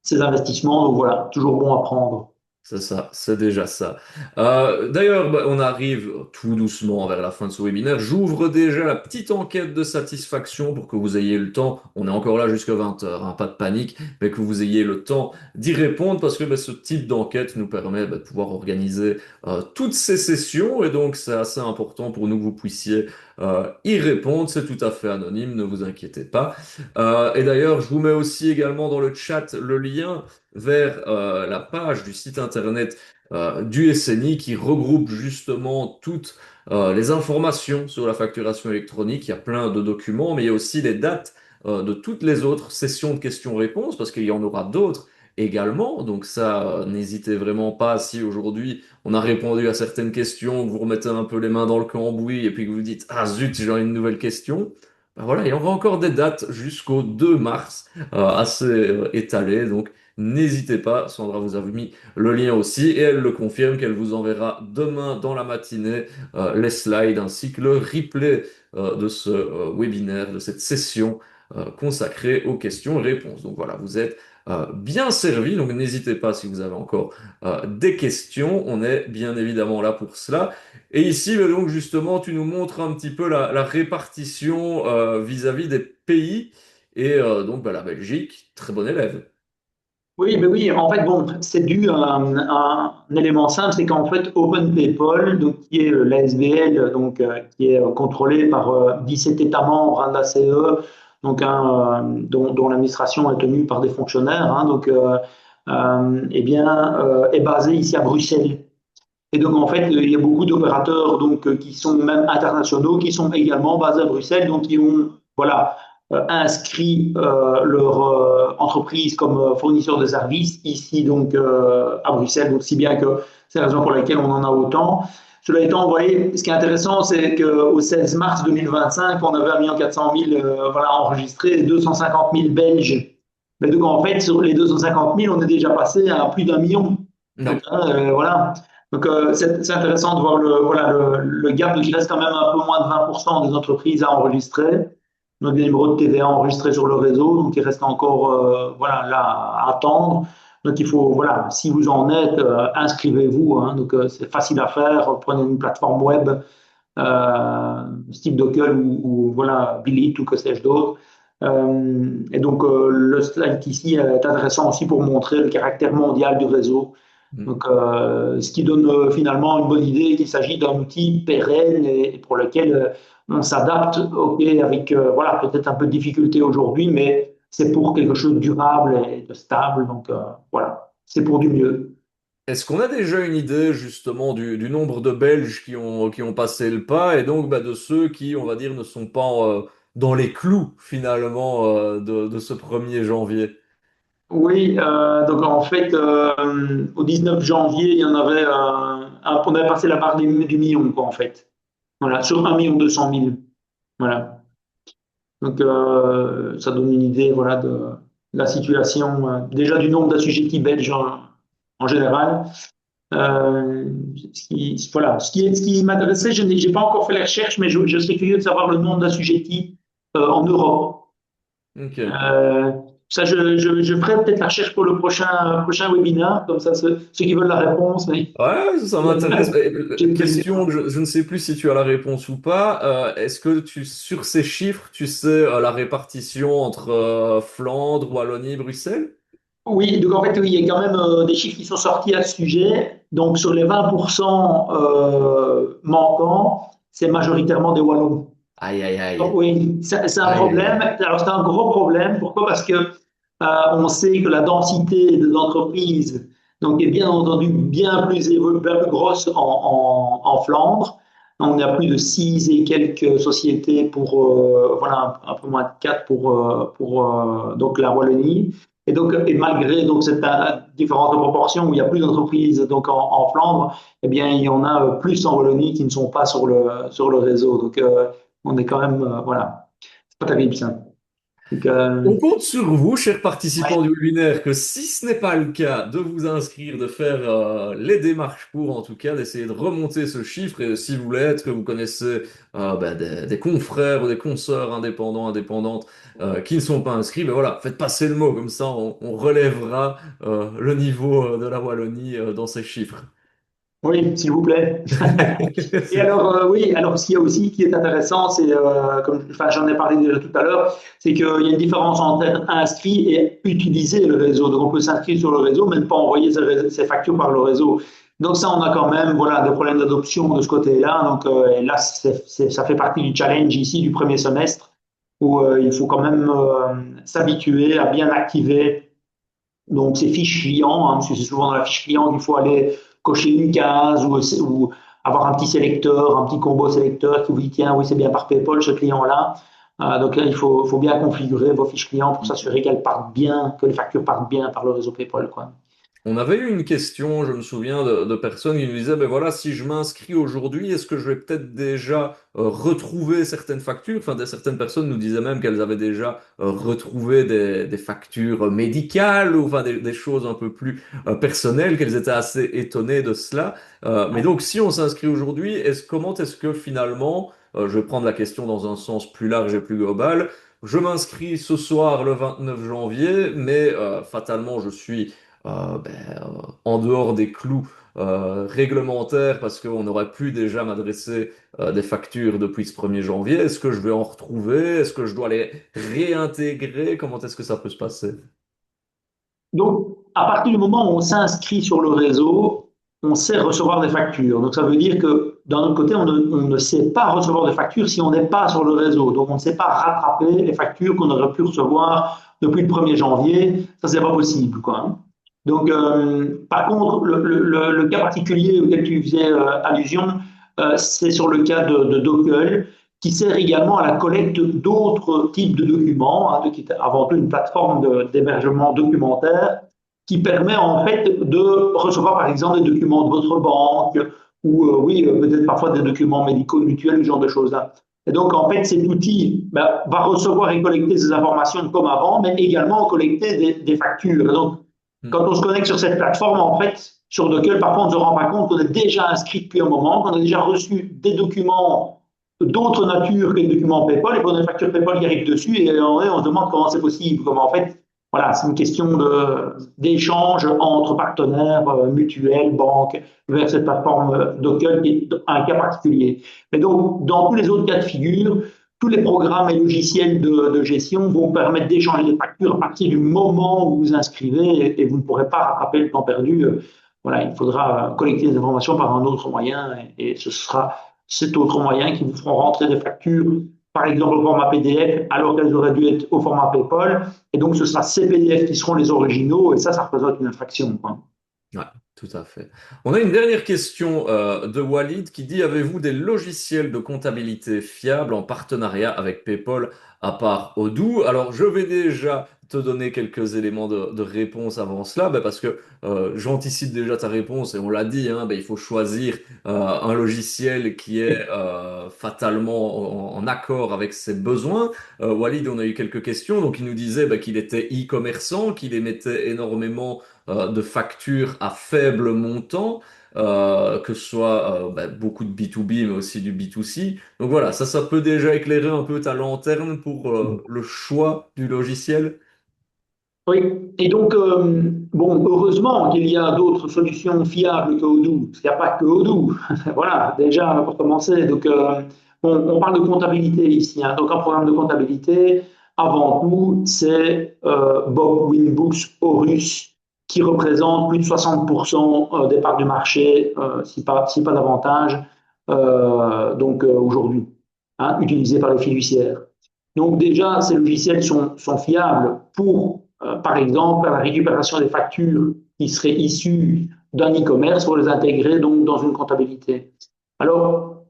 ces investissements. Donc, voilà, toujours bon à prendre. C'est ça, c'est déjà ça. D'ailleurs, bah, on arrive tout doucement vers la fin de ce webinaire. J'ouvre déjà la petite enquête de satisfaction pour que vous ayez le temps. On est encore là jusqu'à 20 heures, hein, pas de panique, mais que vous ayez le temps d'y répondre parce que bah, ce type d'enquête nous permet bah, de pouvoir organiser toutes ces sessions et donc c'est assez important pour nous que vous puissiez y répondre. C'est tout à fait anonyme, ne vous inquiétez pas. Et d'ailleurs, je vous mets aussi également dans le chat le lien vers la page du site internet du SNI qui regroupe justement toutes les informations sur la facturation électronique. Il y a plein de documents, mais il y a aussi les dates de toutes les autres sessions de questions-réponses, parce qu'il y en aura d'autres également. Donc ça, n'hésitez vraiment pas si aujourd'hui on a répondu à certaines questions, que vous remettez un peu les mains dans le cambouis et puis que vous dites, ah zut, j'ai une nouvelle question. Ben voilà, il y aura encore des dates jusqu'au 2 mars, assez étalées. Donc n'hésitez pas, Sandra vous a mis le lien aussi et elle le confirme qu'elle vous enverra demain dans la matinée les slides ainsi que le replay de ce webinaire, de cette session consacrée aux questions et réponses. Donc voilà, vous êtes bien servi, donc n'hésitez pas si vous avez encore des questions, on est bien évidemment là pour cela. Et ici, ben donc justement, tu nous montres un petit peu la répartition vis-à-vis des pays et donc ben, la Belgique, très bon élève. Oui, mais oui, en fait, bon, c'est dû à un élément simple, c'est qu'en fait, OpenPayPal, donc, qui est l'ASBL, donc, qui est contrôlé par 17 États membres de la CE, donc, dont l'administration est tenue par des fonctionnaires, donc, eh bien, est basé ici à Bruxelles. Et donc, en fait, il y a beaucoup d'opérateurs donc, qui sont même internationaux, qui sont également basés à Bruxelles, donc qui ont voilà, inscrit leur entreprise comme fournisseur de services ici donc, à Bruxelles, donc si bien que c'est la raison pour laquelle on en a autant. Cela étant, vous voyez, ce qui est intéressant, c'est qu'au 16 mars 2025, on avait 1 400 000 voilà, enregistrés et 250 000 Belges. Mais donc, en fait, sur les 250 000, on est déjà passé à plus d'1 million. Donc, Ouais. voilà. Donc, c'est intéressant de voir voilà, le gap. Donc, il reste quand même un peu moins de 20% des entreprises à enregistrer. Donc, des numéros de TVA enregistrés sur le réseau. Donc, il reste encore voilà, là, à attendre. Donc il faut, voilà, si vous en êtes, inscrivez-vous, hein. Donc c'est facile à faire. Prenez une plateforme web, style Docker ou voilà, Billy ou que sais-je d'autre. Et donc le slide ici est intéressant aussi pour montrer le caractère mondial du réseau. Hmm. Donc, ce qui donne finalement une bonne idée qu'il s'agit d'un outil pérenne et pour lequel on s'adapte, ok, avec voilà, peut-être un peu de difficulté aujourd'hui, mais c'est pour quelque chose de durable et de stable. Donc, voilà, c'est pour du mieux. Est-ce qu'on a déjà une idée justement du nombre de Belges qui ont passé le pas et donc bah, de ceux qui, on va dire, ne sont pas dans les clous finalement de ce 1er janvier? Oui, donc en fait, au 19 janvier, il y en avait, on avait passé la barre du million, quoi, en fait. Voilà, sur 1 200 000. Voilà. Donc, ça donne une idée, voilà, de la situation, déjà du nombre d'assujettis belges en général. Euh, voilà, ce qui m'intéressait, je n'ai j'ai pas encore fait les recherches, mais je serais curieux de savoir le nombre d'assujettis en Europe. Ok. Euh, Ça, je ferai peut-être la recherche pour le prochain webinaire, comme ça, ceux qui veulent la réponse, mais Ouais, ça m'intéresse. j'ai plaisir. Question, je ne sais plus si tu as la réponse ou pas. Est-ce que sur ces chiffres, tu sais la répartition entre Flandre, Wallonie, Bruxelles? Oui, donc en fait, oui, il y a quand même des chiffres qui sont sortis à ce sujet. Donc, sur les 20% manquants, c'est majoritairement des Wallons. Aïe, aïe, Donc, aïe. oui, c'est un Aïe, aïe, problème. aïe. Alors, c'est un gros problème. Pourquoi? Parce que on sait que la densité des entreprises donc, est bien entendu bien plus grosse en Flandre. On a plus de 6 et quelques sociétés pour, voilà, un peu moins de 4 pour donc la Wallonie. Et donc, et malgré donc cette différence de proportion où il y a plus d'entreprises donc en Flandre, eh bien, il y en a plus en Wallonie qui ne sont pas sur le réseau. Donc, on est quand même, voilà, c'est pas terrible ça. Donc, On compte sur vous, chers ouais. participants du webinaire, que si ce n'est pas le cas, de vous inscrire, de faire les démarches pour, en tout cas, d'essayer de remonter ce chiffre. Et si vous l'êtes, que vous connaissez bah, des confrères ou des consoeurs indépendants, indépendantes qui ne sont pas inscrits, ben voilà, faites passer le mot, comme ça on relèvera le niveau de la Wallonie dans ces chiffres. Oui, s'il vous plaît. Et C'est- alors, oui, alors ce qu'il y a aussi qui est intéressant, c'est, comme enfin, j'en ai parlé déjà tout à l'heure, c'est qu'il y a une différence entre être inscrit et utiliser le réseau. Donc, on peut s'inscrire sur le réseau, mais ne pas envoyer ses factures par le réseau. Donc, ça, on a quand même voilà, des problèmes d'adoption de ce côté-là. Donc, et là, ça fait partie du challenge ici du premier semestre, où il faut quand même s'habituer à bien activer donc, ces fiches clients, hein, parce que c'est souvent dans la fiche client qu'il faut aller cocher une case ou avoir un petit sélecteur, un petit combo sélecteur qui vous dit tiens, oui, c'est bien par PayPal ce client-là. Donc là, faut bien configurer vos fiches clients pour s'assurer qu'elles partent bien, que les factures partent bien par le réseau PayPal, quoi. On avait eu une question, je me souviens, de personnes qui nous disaient, ben voilà, si je m'inscris aujourd'hui, est-ce que je vais peut-être déjà retrouver certaines factures? Enfin, certaines personnes nous disaient même qu'elles avaient déjà retrouvé des factures médicales ou enfin des choses un peu plus personnelles, qu'elles étaient assez étonnées de cela. Mais donc, si on s'inscrit aujourd'hui, comment est-ce que finalement, je vais prendre la question dans un sens plus large et plus global, je m'inscris ce soir le 29 janvier, mais fatalement, je suis en dehors des clous réglementaires parce qu'on aurait pu déjà m'adresser des factures depuis ce 1er janvier. Est-ce que je vais en retrouver? Est-ce que je dois les réintégrer? Comment est-ce que ça peut se passer? Donc, à partir du moment où on s'inscrit sur le réseau, on sait recevoir des factures. Donc, ça veut dire que d'un autre côté, on ne sait pas recevoir des factures si on n'est pas sur le réseau. Donc, on ne sait pas rattraper les factures qu'on aurait pu recevoir depuis le 1er janvier. Ça, c'est pas possible, quoi, hein. Donc, par contre, le cas particulier auquel tu faisais allusion, c'est sur le cas de Dockel, qui sert également à la collecte d'autres types de documents, hein, qui est avant tout une plateforme d'hébergement documentaire, qui permet en fait de recevoir par exemple des documents de votre banque ou oui, peut-être parfois des documents médicaux mutuels, ce genre de choses-là. Et donc en fait, cet outil va recevoir et collecter ces informations comme avant, mais également collecter des factures. Et donc, Hmm. quand on se connecte sur cette plateforme, en fait, sur Dockel, par contre, on ne se rend pas compte qu'on est déjà inscrit depuis un moment, qu'on a déjà reçu des documents d'autres natures que les documents PayPal et qu'on a une facture PayPal qui arrive dessus et on se demande comment c'est possible, comment en fait voilà, c'est une question d'échange entre partenaires mutuels, banques, vers cette plateforme Docker qui est un cas particulier. Mais donc, dans tous les autres cas de figure, tous les programmes et logiciels de gestion vont permettre d'échanger des factures à partir du moment où vous vous inscrivez et vous ne pourrez pas rattraper le temps perdu. Voilà, il faudra collecter des informations par un autre moyen et ce sera cet autre moyen qui vous feront rentrer des factures, par exemple au format PDF, alors qu'elles auraient dû être au format PayPal. Et donc, ce sera ces PDF qui seront les originaux et ça représente une infraction, quoi. Ouais, tout à fait. On a une dernière question de Walid qui dit, avez-vous des logiciels de comptabilité fiables en partenariat avec PayPal à part Odoo? Alors, je vais déjà te donner quelques éléments de réponse avant cela, parce que j'anticipe déjà ta réponse et on l'a dit, hein, il faut choisir un logiciel qui est fatalement en accord avec ses besoins. Walid, on a eu quelques questions, donc il nous disait qu'il était e-commerçant, qu'il émettait énormément de factures à faible montant, que ce soit beaucoup de B2B, mais aussi du B2C. Donc voilà, ça peut déjà éclairer un peu ta lanterne pour le choix du logiciel. Oui, et donc, bon, heureusement qu'il y a d'autres solutions fiables que Odoo, parce qu'il n'y a pas que Odoo. Voilà, déjà, pour commencer. Donc, on parle de comptabilité ici, hein. Donc, un programme de comptabilité, avant tout, c'est Bob Winbooks Horus, qui représente plus de 60% des parts du marché, si pas davantage, aujourd'hui, hein, utilisé par les fiduciaires. Donc déjà, ces logiciels sont fiables pour, par exemple, la récupération des factures qui seraient issues d'un e-commerce pour les intégrer donc dans une comptabilité. Alors,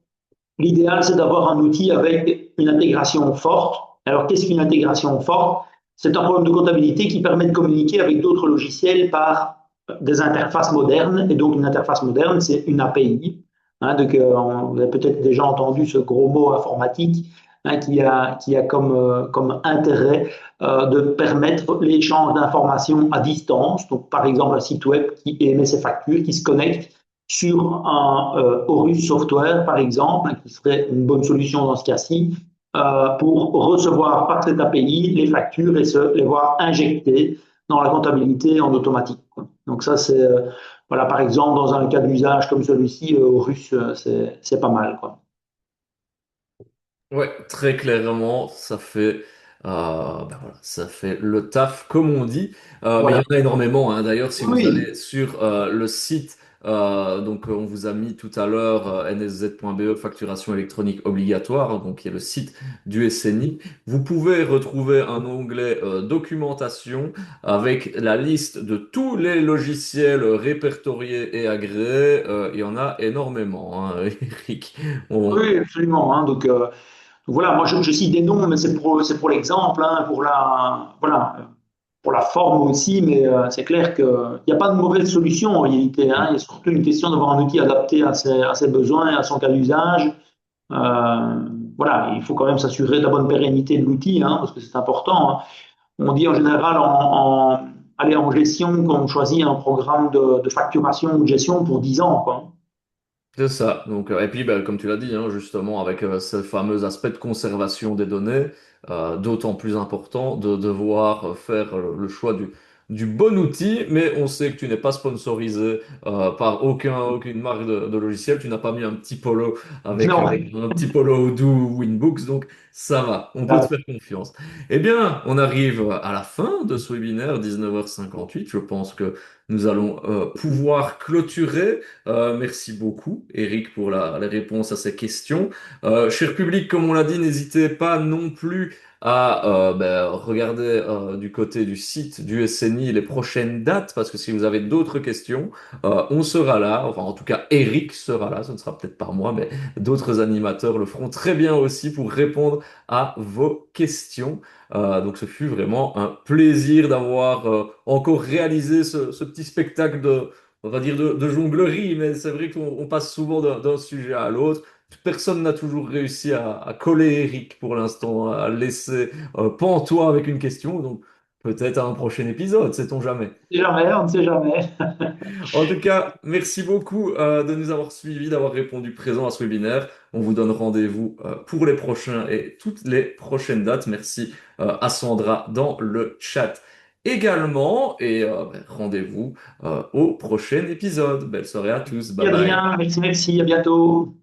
l'idéal, c'est d'avoir un outil avec une intégration forte. Alors, qu'est-ce qu'une intégration forte? C'est un programme de comptabilité qui permet de communiquer avec d'autres logiciels par des interfaces modernes. Et donc, une interface moderne, c'est une API. Hein, donc, vous avez peut-être déjà entendu ce gros mot informatique, hein, qui a comme intérêt de permettre l'échange d'informations à distance. Donc, par exemple, un site web qui émet ses factures, qui se connecte sur un Horus Software, par exemple, qui serait une bonne solution dans ce cas-ci, pour recevoir par cette API les factures et les voir injectées dans la comptabilité en automatique, quoi. Donc ça, c'est, voilà, par exemple, dans un cas d'usage comme celui-ci, Horus, c'est pas mal, quoi. Ouais, très clairement, voilà, ça fait le taf comme on dit. Mais il y Voilà. en a énormément, hein. D'ailleurs, si vous Oui, allez sur le site, on vous a mis tout à l'heure nsz.be facturation électronique obligatoire, donc qui est le site du SNI. Vous pouvez retrouver un onglet documentation avec la liste de tous les logiciels répertoriés et agréés. Il y en a énormément, hein, Eric. oui, absolument, hein. Donc voilà, moi je cite des noms, mais c'est pour l'exemple, hein, voilà, pour la forme aussi, mais c'est clair qu'il n'y a pas de mauvaise solution en réalité, hein. Il y a surtout une question d'avoir un outil adapté à ses besoins et à son cas d'usage. Voilà, il faut quand même s'assurer de la bonne pérennité de l'outil, hein, parce que c'est important, hein. On dit en général allez, en gestion qu'on choisit un programme de facturation ou de gestion pour 10 ans, quoi. C'est ça. Donc, et puis, comme tu l'as dit, hein, justement, avec ce fameux aspect de conservation des données, d'autant plus important de devoir faire le choix du bon outil, mais on sait que tu n'es pas sponsorisé par aucune marque de logiciel, tu n'as pas mis un petit polo avec Non, un petit polo Odoo Winbooks, donc ça va, on peut te faire confiance. Eh bien, on arrive à la fin de ce webinaire, 19h58. Je pense que nous allons pouvoir clôturer. Merci beaucoup, Eric, pour la réponse à ces questions. Cher public, comme on l'a dit, n'hésitez pas non plus à regarder du côté du site du SNI les prochaines dates, parce que si vous avez d'autres questions, on sera là. Enfin, en tout cas, Eric sera là. Ce ne sera peut-être pas moi, mais d'autres animateurs le feront très bien aussi pour répondre à vos questions. Donc, ce fut vraiment un plaisir d'avoir encore réalisé ce petit spectacle on va dire de jonglerie, mais c'est vrai qu'on passe souvent d'un sujet à l'autre. Personne n'a toujours réussi à coller Eric pour l'instant, à le laisser pantois avec une question. Donc peut-être à un prochain épisode, sait-on jamais. on ne sait jamais, on ne sait jamais. En tout cas, merci beaucoup de nous avoir suivis, d'avoir répondu présent à ce webinaire. On vous donne rendez-vous pour les prochains et toutes les prochaines dates. Merci à Sandra dans le chat. également. Et rendez-vous au prochain épisode. Belle soirée à tous. Bye bye. Adrien, merci, merci, à bientôt.